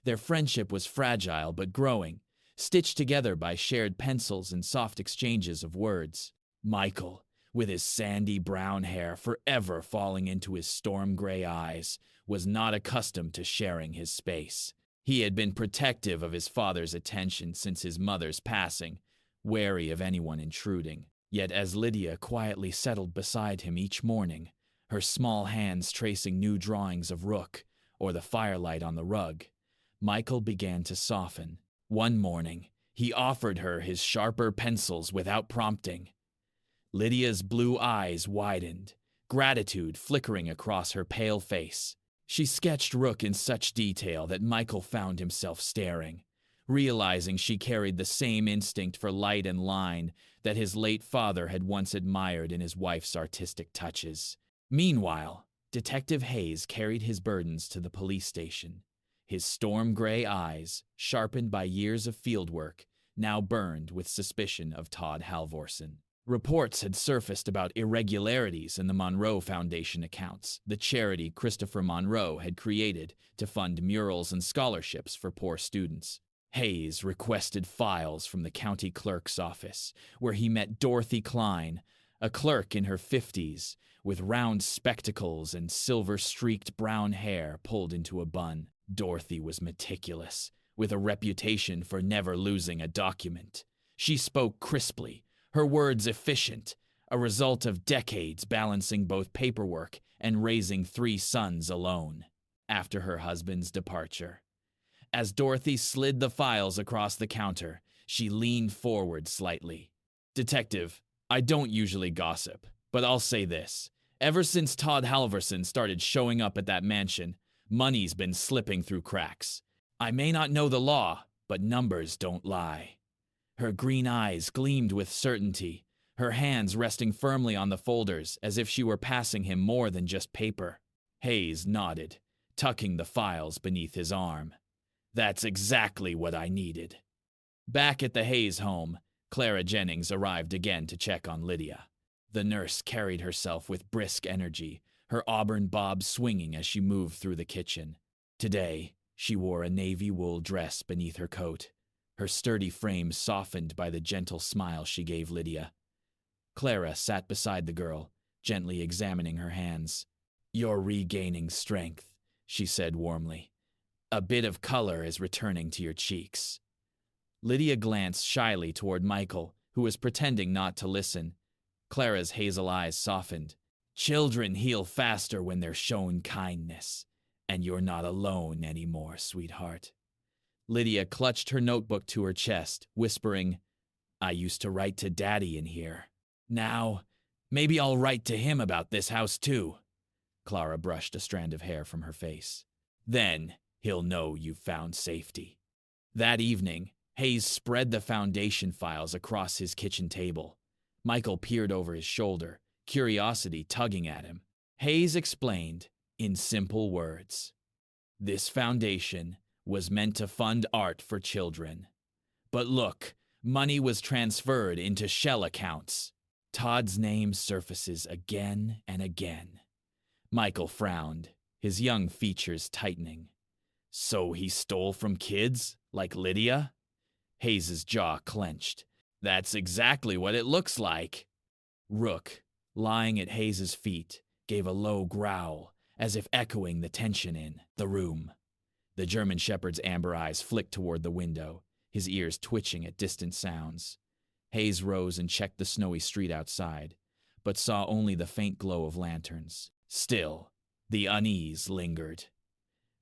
Their friendship was fragile but growing, stitched together by shared pencils and soft exchanges of words. Michael, with his sandy brown hair forever falling into his storm-gray eyes, was not accustomed to sharing his space. He had been protective of his father's attention since his mother's passing, wary of anyone intruding. Yet as Lydia quietly settled beside him each morning, her small hands tracing new drawings of Rook or the firelight on the rug, Michael began to soften. One morning, he offered her his sharper pencils without prompting. Lydia's blue eyes widened, gratitude flickering across her pale face. She sketched Rook in such detail that Michael found himself staring, realizing she carried the same instinct for light and line that his late father had once admired in his wife's artistic touches. Meanwhile, Detective Hayes carried his burdens to the police station. His storm-gray eyes, sharpened by years of fieldwork, now burned with suspicion of Todd Halvorsen. Reports had surfaced about irregularities in the Monroe Foundation accounts, the charity Christopher Monroe had created to fund murals and scholarships for poor students. Hayes requested files from the county clerk's office, where he met Dorothy Klein, a clerk in her 50s, with round spectacles and silver-streaked brown hair pulled into a bun. Dorothy was meticulous, with a reputation for never losing a document. She spoke crisply, her words efficient, a result of decades balancing both paperwork and raising 3 sons alone. After her husband's departure, as Dorothy slid the files across the counter, she leaned forward slightly. "Detective, I don't usually gossip, but I'll say this. Ever since Todd Halvorsen started showing up at that mansion, money's been slipping through cracks. I may not know the law, but numbers don't lie." Her green eyes gleamed with certainty, her hands resting firmly on the folders as if she were passing him more than just paper. Hayes nodded, tucking the files beneath his arm. "That's exactly what I needed." Back at the Hayes home, Clara Jennings arrived again to check on Lydia. The nurse carried herself with brisk energy, her auburn bob swinging as she moved through the kitchen. Today, she wore a navy wool dress beneath her coat, her sturdy frame softened by the gentle smile she gave Lydia. Clara sat beside the girl, gently examining her hands. "You're regaining strength," she said warmly. "A bit of color is returning to your cheeks." Lydia glanced shyly toward Michael, who was pretending not to listen. Clara's hazel eyes softened. "Children heal faster when they're shown kindness. And you're not alone anymore, sweetheart." Lydia clutched her notebook to her chest, whispering, "I used to write to Daddy in here. Now, maybe I'll write to him about this house too." Clara brushed a strand of hair from her face. "Then he'll know you've found safety." That evening, Hayes spread the foundation files across his kitchen table. Michael peered over his shoulder, curiosity tugging at him. Hayes explained, in simple words, "This foundation was meant to fund art for children. But look, money was transferred into shell accounts." Todd's name surfaces again and again. Michael frowned, his young features tightening. "So he stole from kids, like Lydia?" Hayes's jaw clenched. "That's exactly what it looks like." Rook, lying at Hayes's feet, gave a low growl, as if echoing the tension in the room. The German Shepherd's amber eyes flicked toward the window, his ears twitching at distant sounds. Hayes rose and checked the snowy street outside, but saw only the faint glow of lanterns. Still, the unease lingered.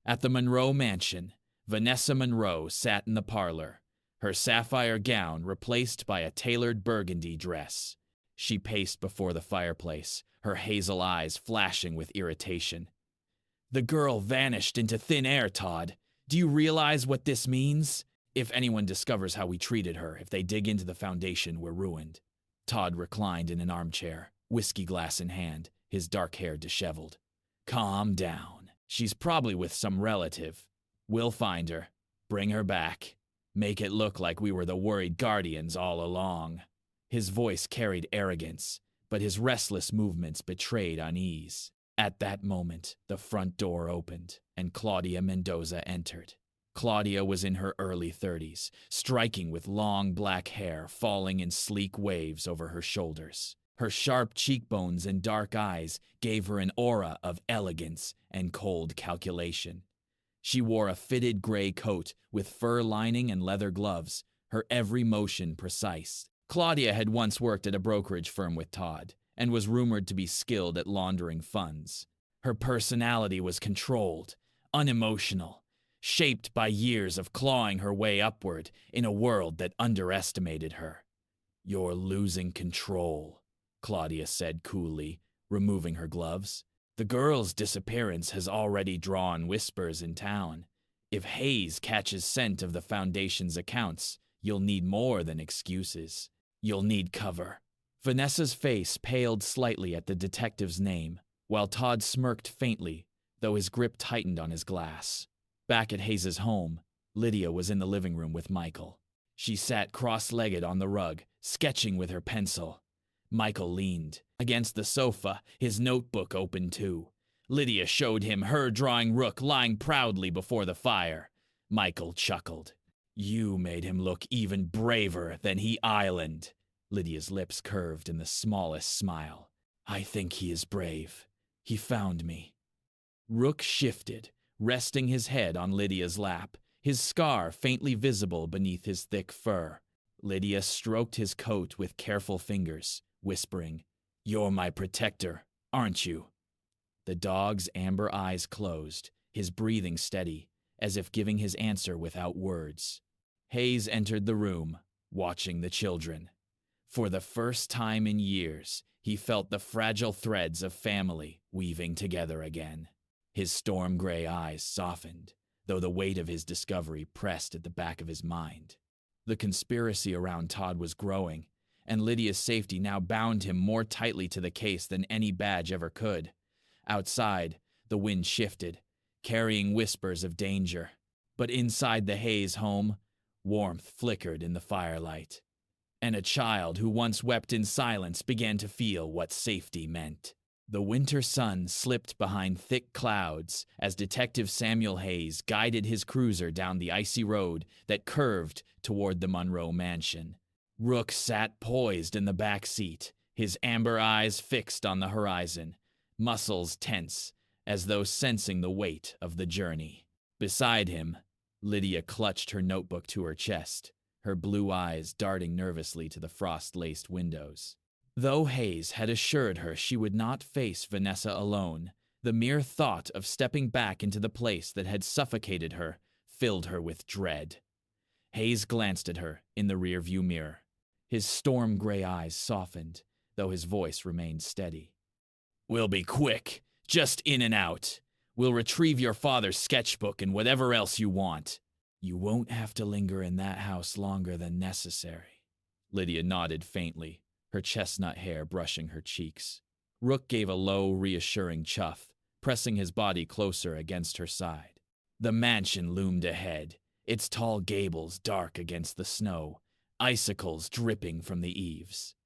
At the Monroe mansion, Vanessa Monroe sat in the parlor, her sapphire gown replaced by a tailored burgundy dress. She paced before the fireplace, her hazel eyes flashing with irritation. "The girl vanished into thin air, Todd. Do you realize what this means? If anyone discovers how we treated her, if they dig into the foundation, we're ruined." Todd reclined in an armchair, whiskey glass in hand, his dark hair disheveled. "Calm down. She's probably with some relative. We'll find her. Bring her back. Make it look like we were the worried guardians all along." His voice carried arrogance, but his restless movements betrayed unease. At that moment, the front door opened, and Claudia Mendoza entered. Claudia was in her early 30s, striking with long black hair falling in sleek waves over her shoulders. Her sharp cheekbones and dark eyes gave her an aura of elegance and cold calculation. She wore a fitted gray coat with fur lining and leather gloves, her every motion precise. Claudia had once worked at a brokerage firm with Todd, and was rumored to be skilled at laundering funds. Her personality was controlled, unemotional, shaped by years of clawing her way upward in a world that underestimated her. "You're losing control," Claudia said coolly, removing her gloves. "The girl's disappearance has already drawn whispers in town. If Hayes catches scent of the Foundation's accounts, you'll need more than excuses. You'll need cover." Vanessa's face paled slightly at the detective's name, while Todd smirked faintly, though his grip tightened on his glass. Back at Hayes's home, Lydia was in the living room with Michael. She sat cross-legged on the rug, sketching with her pencil. Michael leaned against the sofa, his notebook open too. Lydia showed him her drawing Rook lying proudly before the fire. Michael chuckled. "You made him look even braver than he island." Lydia's lips curved in the smallest smile. "I think he is brave. He found me." Rook shifted, resting his head on Lydia's lap, his scar faintly visible beneath his thick fur. Lydia stroked his coat with careful fingers, whispering, "You're my protector, aren't you?" The dog's amber eyes closed, his breathing steady, as if giving his answer without words. Hayes entered the room, watching the children. For the first time in years, he felt the fragile threads of family weaving together again. His storm gray eyes softened, though the weight of his discovery pressed at the back of his mind. The conspiracy around Todd was growing, and Lydia's safety now bound him more tightly to the case than any badge ever could. Outside, the wind shifted, carrying whispers of danger. But inside the Hayes home, warmth flickered in the firelight, and a child who once wept in silence began to feel what safety meant. The winter sun slipped behind thick clouds as Detective Samuel Hayes guided his cruiser down the icy road that curved toward the Monroe mansion. Rook sat poised in the back seat, his amber eyes fixed on the horizon, muscles tense, as though sensing the weight of the journey. Beside him, Lydia clutched her notebook to her chest, her blue eyes darting nervously to the frost-laced windows. Though Hayes had assured her she would not face Vanessa alone, the mere thought of stepping back into the place that had suffocated her filled her with dread. Hayes glanced at her in the rearview mirror. His storm-gray eyes softened, though his voice remained steady. "We'll be quick, just in and out. We'll retrieve your father's sketchbook and whatever else you want." "You won't have to linger in that house longer than necessary." Lydia nodded faintly, her chestnut hair brushing her cheeks. Rook gave a low, reassuring chuff, pressing his body closer against her side. The mansion loomed ahead, its tall gables dark against the snow, icicles dripping from the eaves.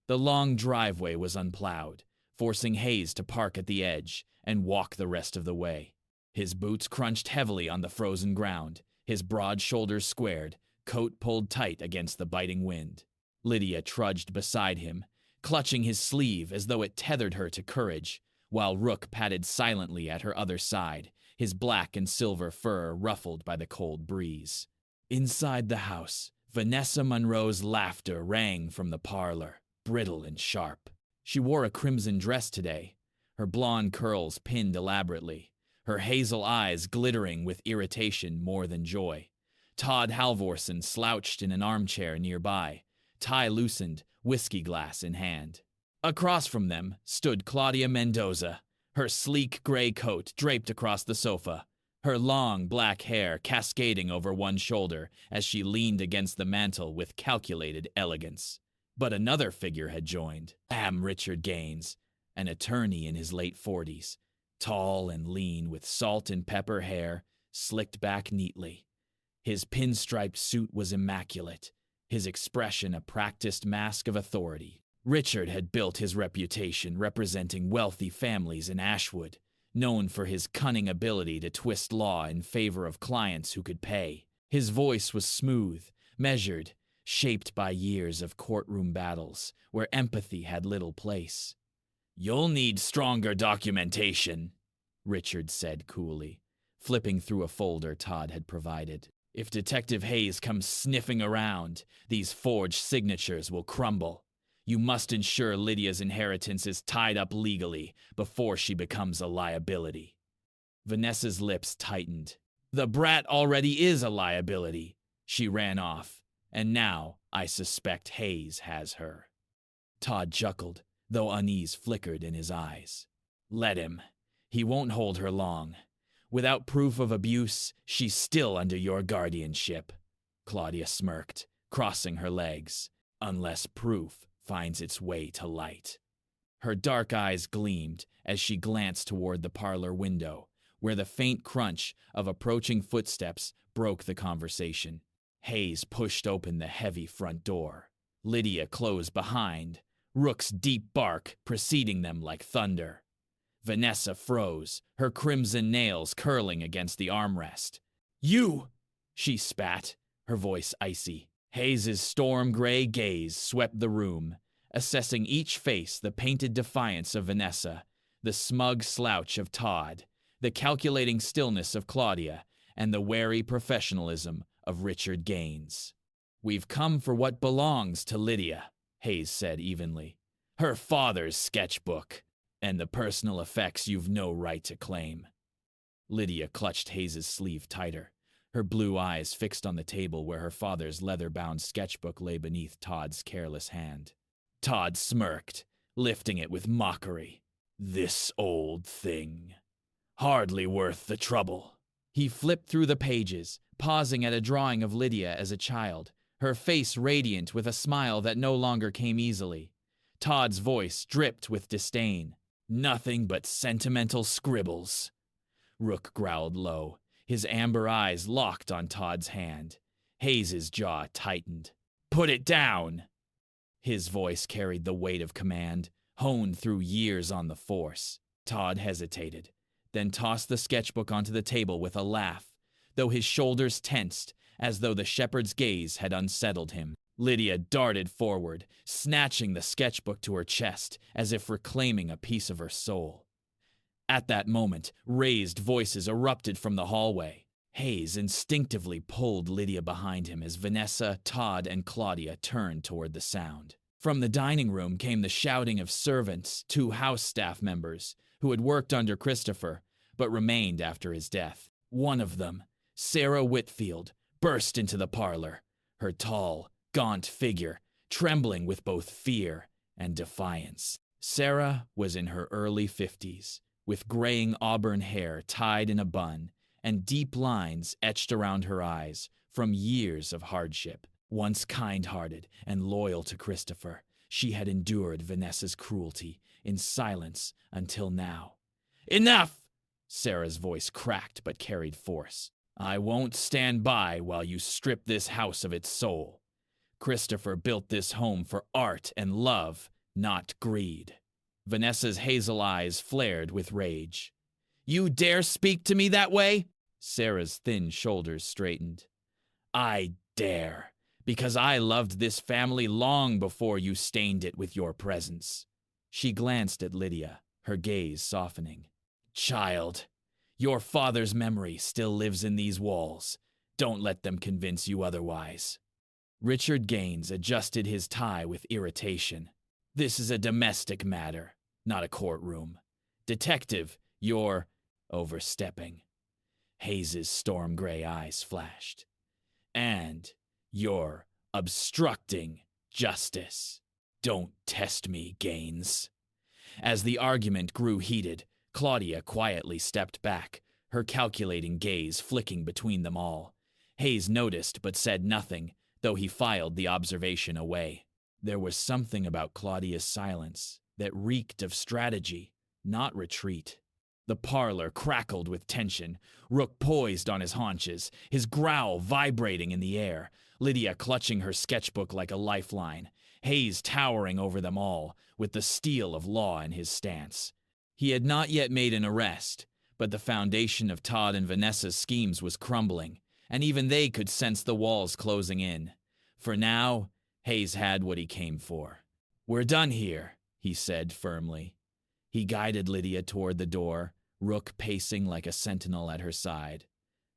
The long driveway was unplowed, forcing Hayes to park at the edge and walk the rest of the way. His boots crunched heavily on the frozen ground, his broad shoulders squared, coat pulled tight against the biting wind. Lydia trudged beside him, clutching his sleeve as though it tethered her to courage, while Rook padded silently at her other side, his black and silver fur ruffled by the cold breeze. Inside the house, Vanessa Monroe's laughter rang from the parlor, brittle and sharp. She wore a crimson dress today, her blonde curls pinned elaborately, her hazel eyes glittering with irritation more than joy. Todd Halvorson slouched in an armchair nearby, tie loosened, whiskey glass in hand. Across from them stood Claudia Mendoza, her sleek gray coat draped across the sofa, her long black hair cascading over one shoulder as she leaned against the mantel with calculated elegance. But another figure had joined, Richard Gaines, an attorney in his late 40s, tall and lean with salt and pepper hair slicked back neatly. His pinstriped suit was immaculate, his expression a practiced mask of authority. Richard had built his reputation representing wealthy families in Ashwood, known for his cunning ability to twist law in favor of clients who could pay. His voice was smooth, measured, shaped by years of courtroom battles where empathy had little place. "You'll need stronger documentation," Richard said coolly, flipping through a folder Todd had provided. "If Detective Hayes comes sniffing around, these forged signatures will crumble. You must ensure Lydia's inheritance is tied up legally before she becomes a liability." Vanessa's lips tightened. "The brat already is a liability," she ran off, "and now I suspect Hayes has her." Todd chuckled, though unease flickered in his eyes. "Let him. He won't hold her long. Without proof of abuse, she's still under your guardianship." Claudia smirked, crossing her legs. "Unless proof finds its way to light." Her dark eyes gleamed as she glanced toward the parlor window, where the faint crunch of approaching footsteps broke the conversation. Hayes pushed open the heavy front door. Lydia closed behind, Rook's deep bark preceding them like thunder. Vanessa froze, her crimson nails curling against the armrest. "You!" she spat, her voice icy. Hayes's storm-gray gaze swept the room, assessing each face the painted defiance of Vanessa, the smug slouch of Todd, the calculating stillness of Claudia, and the wary professionalism of Richard Gaines. "We've come for what belongs to Lydia," Hayes said evenly. "Her father's sketchbook, and the personal effects you've no right to claim." Lydia clutched Hayes's sleeve tighter, her blue eyes fixed on the table where her father's leather-bound sketchbook lay beneath Todd's careless hand. Todd smirked, lifting it with mockery. "This old thing. Hardly worth the trouble." He flipped through the pages, pausing at a drawing of Lydia as a child, her face radiant with a smile that no longer came easily. Todd's voice dripped with disdain. "Nothing but sentimental scribbles." Rook growled low, his amber eyes locked on Todd's hand. Hayes's jaw tightened. "Put it down!" His voice carried the weight of command, honed through years on the force. Todd hesitated, then tossed the sketchbook onto the table with a laugh, though his shoulders tensed as though the shepherd's gaze had unsettled him. Lydia darted forward, snatching the sketchbook to her chest as if reclaiming a piece of her soul. At that moment, raised voices erupted from the hallway. Hayes instinctively pulled Lydia behind him as Vanessa, Todd, and Claudia turned toward the sound. From the dining room came the shouting of servants, 2 house staff members, who had worked under Christopher, but remained after his death. One of them, Sarah Whitfield, burst into the parlor, her tall, gaunt figure trembling with both fear and defiance. Sarah was in her early 50s, with graying auburn hair tied in a bun and deep lines etched around her eyes from years of hardship. Once kind-hearted and loyal to Christopher, she had endured Vanessa's cruelty in silence until now. "Enough!" Sarah's voice cracked but carried force. "I won't stand by while you strip this house of its soul. Christopher built this home for art and love, not greed." Vanessa's hazel eyes flared with rage. "You dare speak to me that way?" Sarah's thin shoulders straightened. "I dare, because I loved this family long before you stained it with your presence." She glanced at Lydia, her gaze softening. "Child, your father's memory still lives in these walls. Don't let them convince you otherwise." Richard Gaines adjusted his tie with irritation. "This is a domestic matter, not a courtroom. Detective, you're overstepping." Hayes's storm gray eyes flashed. "And you're obstructing justice. Don't test me, Gaines." As the argument grew heated, Claudia quietly stepped back, her calculating gaze flicking between them all. Hayes noticed but said nothing, though he filed the observation away. There was something about Claudia's silence that reeked of strategy, not retreat. The parlor crackled with tension, Rook poised on his haunches, his growl vibrating in the air, Lydia clutching her sketchbook like a lifeline, Hayes towering over them all, with the steel of law in his stance. He had not yet made an arrest, but the foundation of Todd and Vanessa's schemes was crumbling, and even they could sense the walls closing in. For now, Hayes had what he came for. "We're done here," he said firmly. He guided Lydia toward the door, Rook pacing like a sentinel at her side.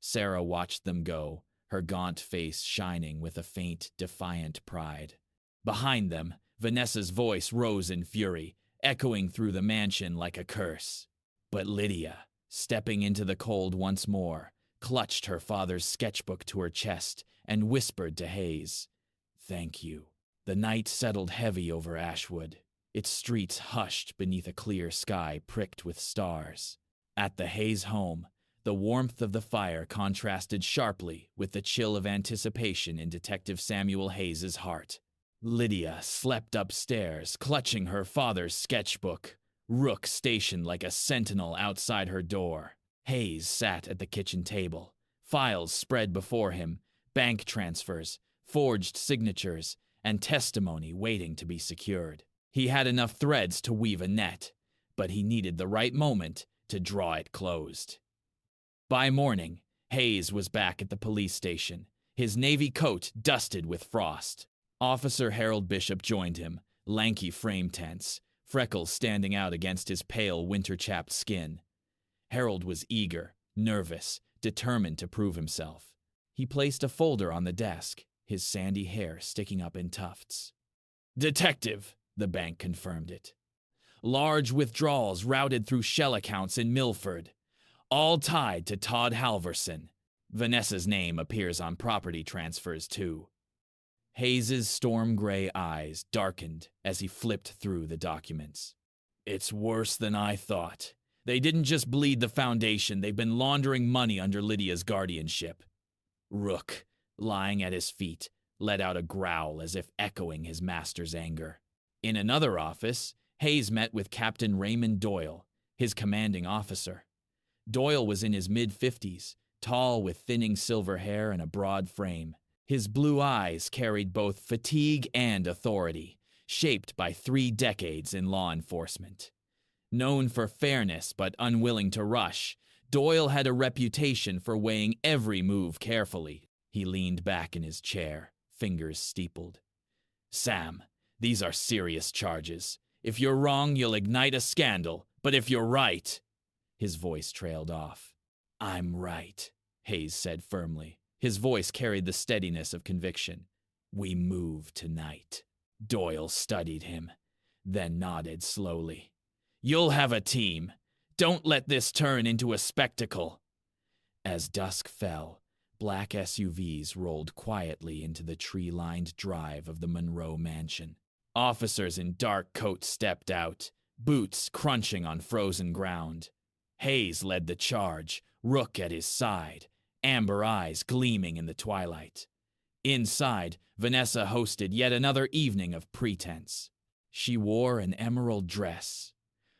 Sarah watched them go, her gaunt face shining with a faint, defiant pride. Behind them, Vanessa's voice rose in fury, echoing through the mansion like a curse. But Lydia, stepping into the cold once more, clutched her father's sketchbook to her chest and whispered to Hayes, "Thank you." The night settled heavy over Ashwood, its streets hushed beneath a clear sky pricked with stars. At the Hayes home, the warmth of the fire contrasted sharply with the chill of anticipation in Detective Samuel Hayes's heart. Lydia slept upstairs, clutching her father's sketchbook, Rook stationed like a sentinel outside her door. Hayes sat at the kitchen table, files spread before him, bank transfers, forged signatures, and testimony waiting to be secured. He had enough threads to weave a net, but he needed the right moment to draw it closed. By morning, Hayes was back at the police station, his navy coat dusted with frost. Officer Harold Bishop joined him, lanky frame tense, freckles standing out against his pale, winter-chapped skin. Harold was eager, nervous, determined to prove himself. He placed a folder on the desk, his sandy hair sticking up in tufts. "Detective," the bank confirmed it. "Large withdrawals routed through shell accounts in Milford, all tied to Todd Halverson. Vanessa's name appears on property transfers, too." Hayes's storm-gray eyes darkened as he flipped through the documents. "It's worse than I thought. They didn't just bleed the foundation, they've been laundering money under Lydia's guardianship." Rook, lying at his feet, let out a growl as if echoing his master's anger. In another office, Hayes met with Captain Raymond Doyle, his commanding officer. Doyle was in his mid-50s, tall with thinning silver hair and a broad frame. His blue eyes carried both fatigue and authority, shaped by 3 decades in law enforcement. Known for fairness but unwilling to rush, Doyle had a reputation for weighing every move carefully. He leaned back in his chair, fingers steepled. Sam, these are serious charges. If you're wrong, you'll ignite a scandal, but if you're right—" His voice trailed off. "I'm right," Hayes said firmly. His voice carried the steadiness of conviction. "We move tonight." Doyle studied him, then nodded slowly. "You'll have a team. Don't let this turn into a spectacle." As dusk fell, black SUVs rolled quietly into the tree-lined drive of the Monroe mansion. Officers in dark coats stepped out, boots crunching on frozen ground. Hayes led the charge, Rook at his side, amber eyes gleaming in the twilight. Inside, Vanessa hosted yet another evening of pretense. She wore an emerald dress,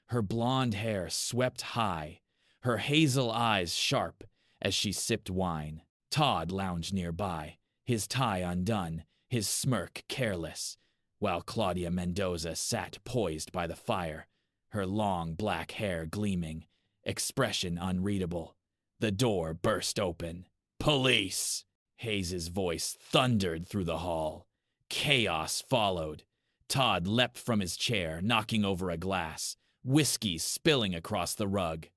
her blonde hair swept high, her hazel eyes sharp as she sipped wine. Todd lounged nearby, his tie undone, his smirk careless, while Claudia Mendoza sat poised by the fire, her long black hair gleaming, expression unreadable. The door burst open. "Police!" Hayes's voice thundered through the hall. Chaos followed. Todd leapt from his chair, knocking over a glass, whiskey spilling across the rug.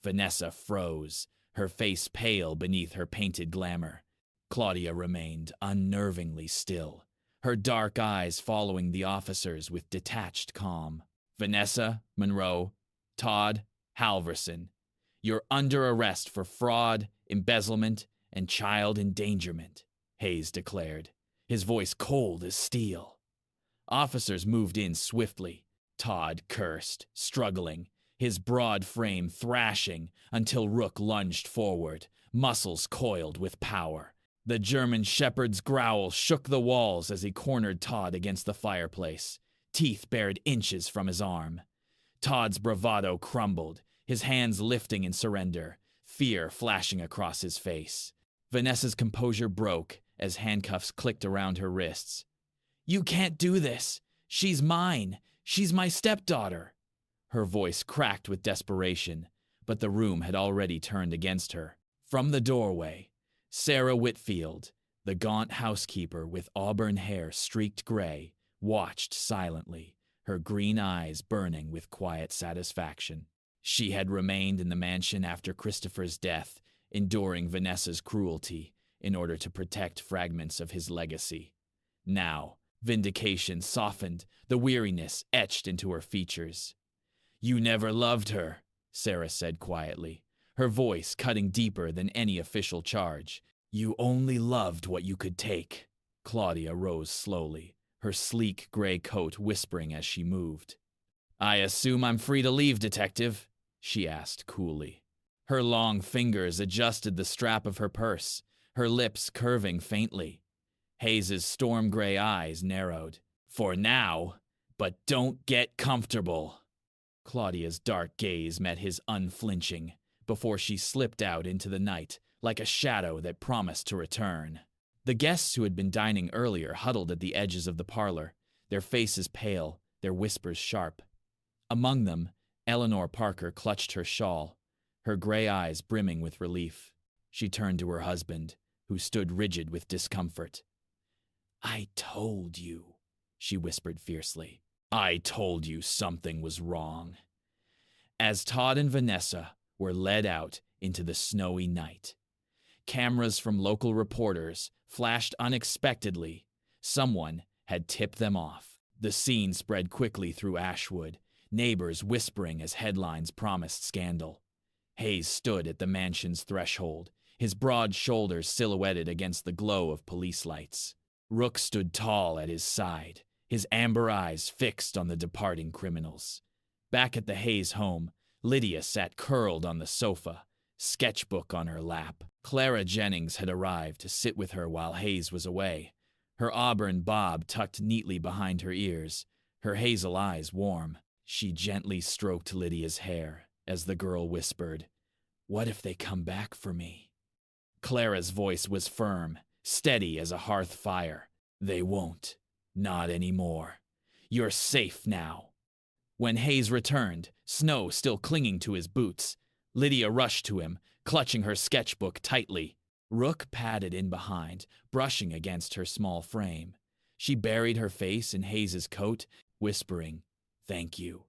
Vanessa froze, her face pale beneath her painted glamour. Claudia remained unnervingly still, her dark eyes following the officers with detached calm. "Vanessa, Monroe, Todd, Halverson, you're under arrest for fraud, embezzlement, and child endangerment," Hayes declared, his voice cold as steel. Officers moved in swiftly. Todd cursed, struggling, his broad frame thrashing until Rook lunged forward, muscles coiled with power. The German shepherd's growl shook the walls as he cornered Todd against the fireplace, teeth bared inches from his arm. Todd's bravado crumbled, his hands lifting in surrender, fear flashing across his face. Vanessa's composure broke as handcuffs clicked around her wrists. "You can't do this. She's mine. She's my stepdaughter." Her voice cracked with desperation, but the room had already turned against her. From the doorway, Sarah Whitfield, the gaunt housekeeper with auburn hair streaked gray, watched silently, her green eyes burning with quiet satisfaction. She had remained in the mansion after Christopher's death, enduring Vanessa's cruelty in order to protect fragments of his legacy. Now, vindication softened, the weariness etched into her features. "You never loved her," Sarah said quietly, her voice cutting deeper than any official charge. "You only loved what you could take." Claudia rose slowly, her sleek gray coat whispering as she moved. "I assume I'm free to leave, Detective?" she asked coolly. Her long fingers adjusted the strap of her purse, her lips curving faintly. Hayes's storm gray eyes narrowed. "For now, but don't get comfortable." Claudia's dark gaze met his unflinching, before she slipped out into the night like a shadow that promised to return. The guests who had been dining earlier huddled at the edges of the parlor, their faces pale, their whispers sharp. Among them, Eleanor Parker clutched her shawl, her gray eyes brimming with relief. She turned to her husband, who stood rigid with discomfort. "I told you," she whispered fiercely. "I told you something was wrong." As Todd and Vanessa were led out into the snowy night, cameras from local reporters flashed unexpectedly. Someone had tipped them off. The scene spread quickly through Ashwood, neighbors whispering as headlines promised scandal. Hayes stood at the mansion's threshold, his broad shoulders silhouetted against the glow of police lights. Rook stood tall at his side, his amber eyes fixed on the departing criminals. Back at the Hayes home, Lydia sat curled on the sofa, sketchbook on her lap. Clara Jennings had arrived to sit with her while Hayes was away, her auburn bob tucked neatly behind her ears, her hazel eyes warm. She gently stroked Lydia's hair as the girl whispered, "What if they come back for me?" Clara's voice was firm, steady as a hearth fire. "They won't. Not anymore. You're safe now." When Hayes returned, snow still clinging to his boots, Lydia rushed to him, clutching her sketchbook tightly. Rook padded in behind, brushing against her small frame. She buried her face in Hayes's coat, whispering, "Thank you."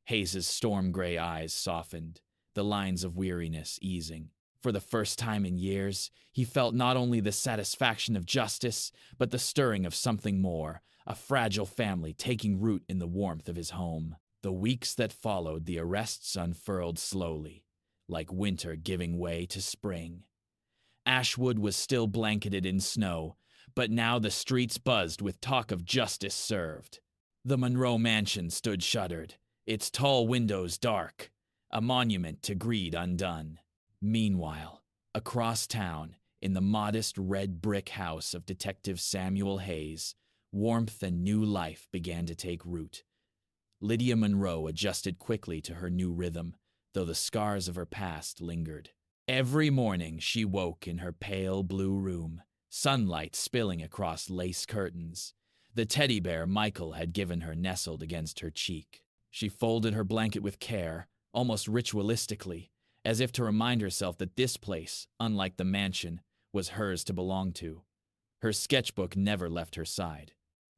Hayes's storm-gray eyes softened, the lines of weariness easing. For the first time in years, he felt not only the satisfaction of justice, but the stirring of something more, a fragile family taking root in the warmth of his home. The weeks that followed the arrests unfurled slowly, like winter giving way to spring. Ashwood was still blanketed in snow, but now the streets buzzed with talk of justice served. The Monroe mansion stood shuttered, its tall windows dark, a monument to greed undone. Meanwhile, across town, in the modest red brick house of Detective Samuel Hayes, warmth and new life began to take root. Lydia Monroe adjusted quickly to her new rhythm, though the scars of her past lingered. Every morning she woke in her pale blue room, sunlight spilling across lace curtains. The teddy bear Michael had given her nestled against her cheek. She folded her blanket with care, almost ritualistically, as if to remind herself that this place, unlike the mansion, was hers to belong to. Her sketchbook never left her side.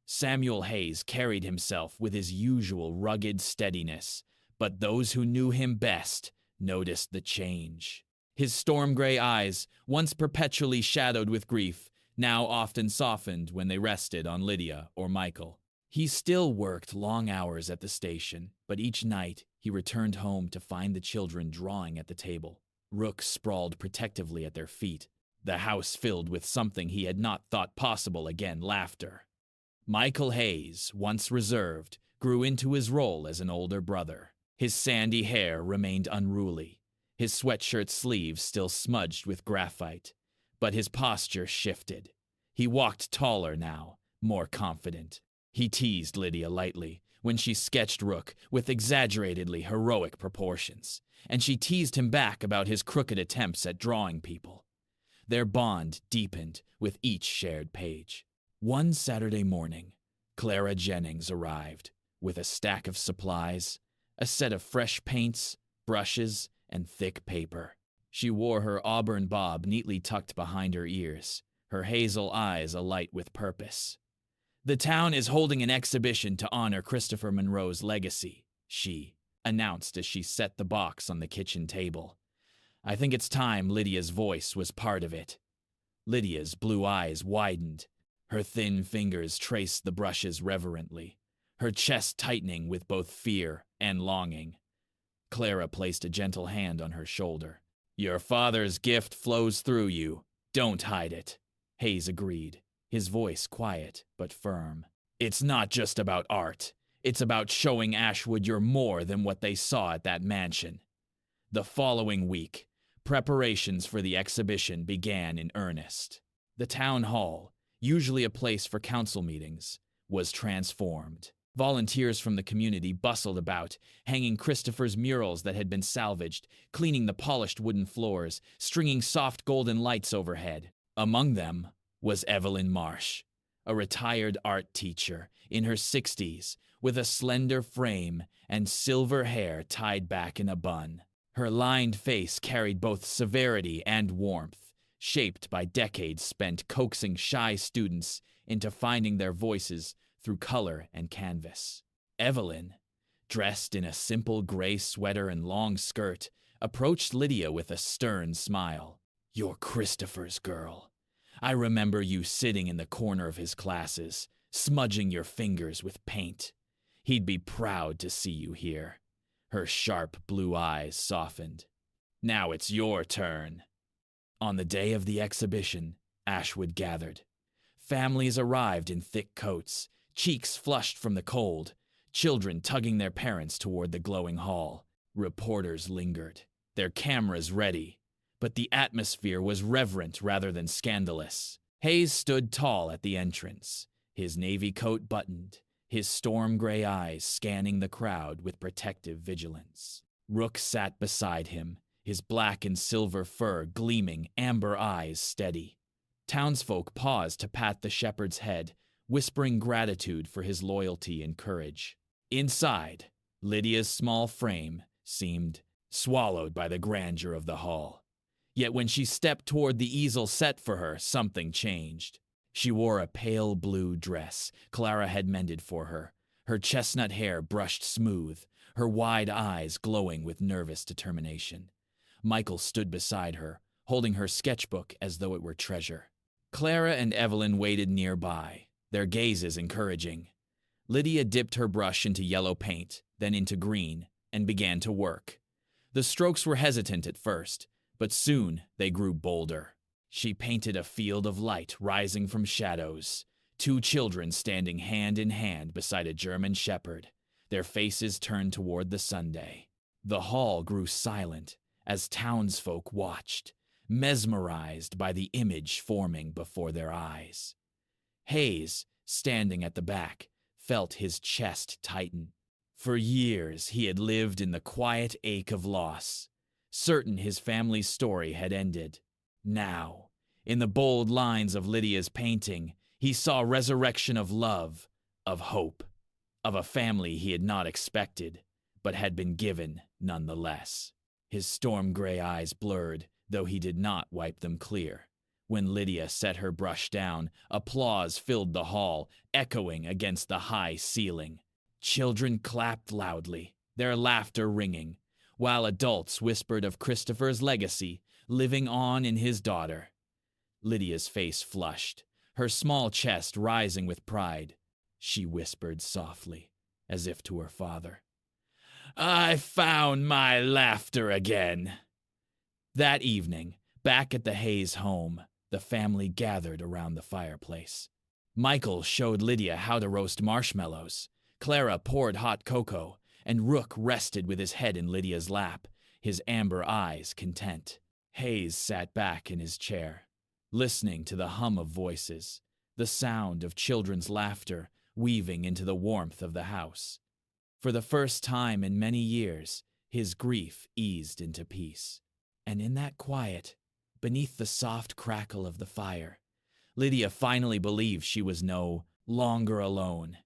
Samuel Hayes carried himself with his usual rugged steadiness, but those who knew him best noticed the change. His storm-gray eyes, once perpetually shadowed with grief, now often softened when they rested on Lydia or Michael. He still worked long hours at the station, but each night he returned home to find the children drawing at the table, rooks sprawled protectively at their feet, the house filled with something he had not thought possible again, laughter. Michael Hayes, once reserved, grew into his role as an older brother. His sandy hair remained unruly, his sweatshirt sleeves still smudged with graphite, but his posture shifted. He walked taller now, more confident. He teased Lydia lightly when she sketched Rook with exaggeratedly heroic proportions, and she teased him back about his crooked attempts at drawing people. Their bond deepened with each shared page. One Saturday morning, Clara Jennings arrived with a stack of supplies, a set of fresh paints, brushes, and thick paper. She wore her auburn bob neatly tucked behind her ears, her hazel eyes alight with purpose. "The town is holding an exhibition to honor Christopher Monroe's legacy," she announced as she set the box on the kitchen table. I think it's time Lydia's voice was part of it. Lydia's blue eyes widened. Her thin fingers traced the brushes reverently, her chest tightening with both fear and longing. Clara placed a gentle hand on her shoulder. "Your father's gift flows through you. Don't hide it," Hayes agreed, his voice quiet but firm. "It's not just about art. It's about showing Ashwood you're more than what they saw at that mansion." The following week, preparations for the exhibition began in earnest. The town hall, usually a place for council meetings, was transformed. Volunteers from the community bustled about, hanging Christopher's murals that had been salvaged, cleaning the polished wooden floors, stringing soft golden lights overhead. Among them was Evelyn Marsh, a retired art teacher in her 60s, with a slender frame and silver hair tied back in a bun. Her lined face carried both severity and warmth, shaped by decades spent coaxing shy students into finding their voices through color and canvas. Evelyn, dressed in a simple gray sweater and long skirt, approached Lydia with a stern smile. "You're Christopher's girl. I remember you sitting in the corner of his classes, smudging your fingers with paint. He'd be proud to see you here." Her sharp blue eyes softened. "Now it's your turn." On the day of the exhibition, Ashwood gathered. Families arrived in thick coats, cheeks flushed from the cold, children tugging their parents toward the glowing hall. Reporters lingered, their cameras ready, but the atmosphere was reverent rather than scandalous. Hayes stood tall at the entrance, his navy coat buttoned, his storm-gray eyes scanning the crowd with protective vigilance. Rook sat beside him, his black and silver fur gleaming, amber eyes steady. Townsfolk paused to pat the shepherd's head, whispering gratitude for his loyalty and courage. Inside, Lydia's small frame seemed swallowed by the grandeur of the hall. Yet when she stepped toward the easel set for her, something changed. She wore a pale blue dress Clara had mended for her chestnut hair brushed smooth, her wide eyes glowing with nervous determination. Michael stood beside her, holding her sketchbook as though it were treasure. Clara and Evelyn waited nearby, their gazes encouraging. Lydia dipped her brush into yellow paint, then into green, and began to work. The strokes were hesitant at first, but soon they grew bolder. She painted a field of light rising from shadows, two children standing hand in hand beside a German shepherd, their faces turned toward the Sunday. The hall grew silent as townsfolk watched, mesmerized by the image forming before their eyes. Hayes, standing at the back, felt his chest tighten. For years he had lived in the quiet ache of loss, certain his family's story had ended. Now, in the bold lines of Lydia's painting, he saw resurrection of love, of hope, of a family he had not expected, but had been given nonetheless. His storm-gray eyes blurred, though he did not wipe them clear. When Lydia set her brush down, applause filled the hall, echoing against the high ceiling. Children clapped loudly, their laughter ringing, while adults whispered of Christopher's legacy living on in his daughter. Lydia's face flushed, her small chest rising with pride. She whispered softly, as if to her father, "I found my laughter again." That evening, back at the Hayes home, the family gathered around the fireplace. Michael showed Lydia how to roast marshmallows. Clara poured hot cocoa, and Rook rested with his head in Lydia's lap, his amber eyes content. Hayes sat back in his chair, listening to the hum of voices, the sound of children's laughter weaving into the warmth of the house. For the first time in many years, his grief eased into peace. And in that quiet, beneath the soft crackle of the fire, Lydia finally believed she was no longer alone.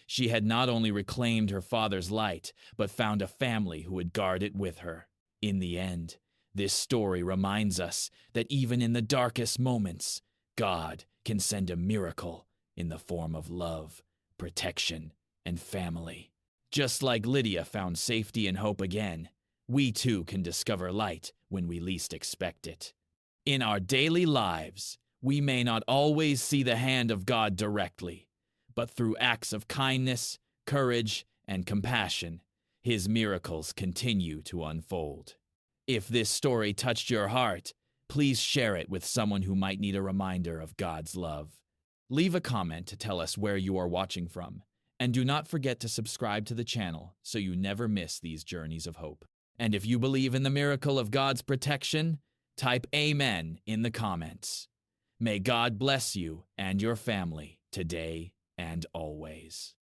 She had not only reclaimed her father's light, but found a family who would guard it with her. In the end, this story reminds us that even in the darkest moments, God can send a miracle in the form of love, protection, and family. Just like Lydia found safety and hope again, we too can discover light when we least expect it. In our daily lives, we may not always see the hand of God directly, but through acts of kindness, courage, and compassion, his miracles continue to unfold. If this story touched your heart, please share it with someone who might need a reminder of God's love. Leave a comment to tell us where you are watching from, and do not forget to subscribe to the channel so you never miss these journeys of hope. And if you believe in the miracle of God's protection, type Amen in the comments. May God bless you and your family today and always.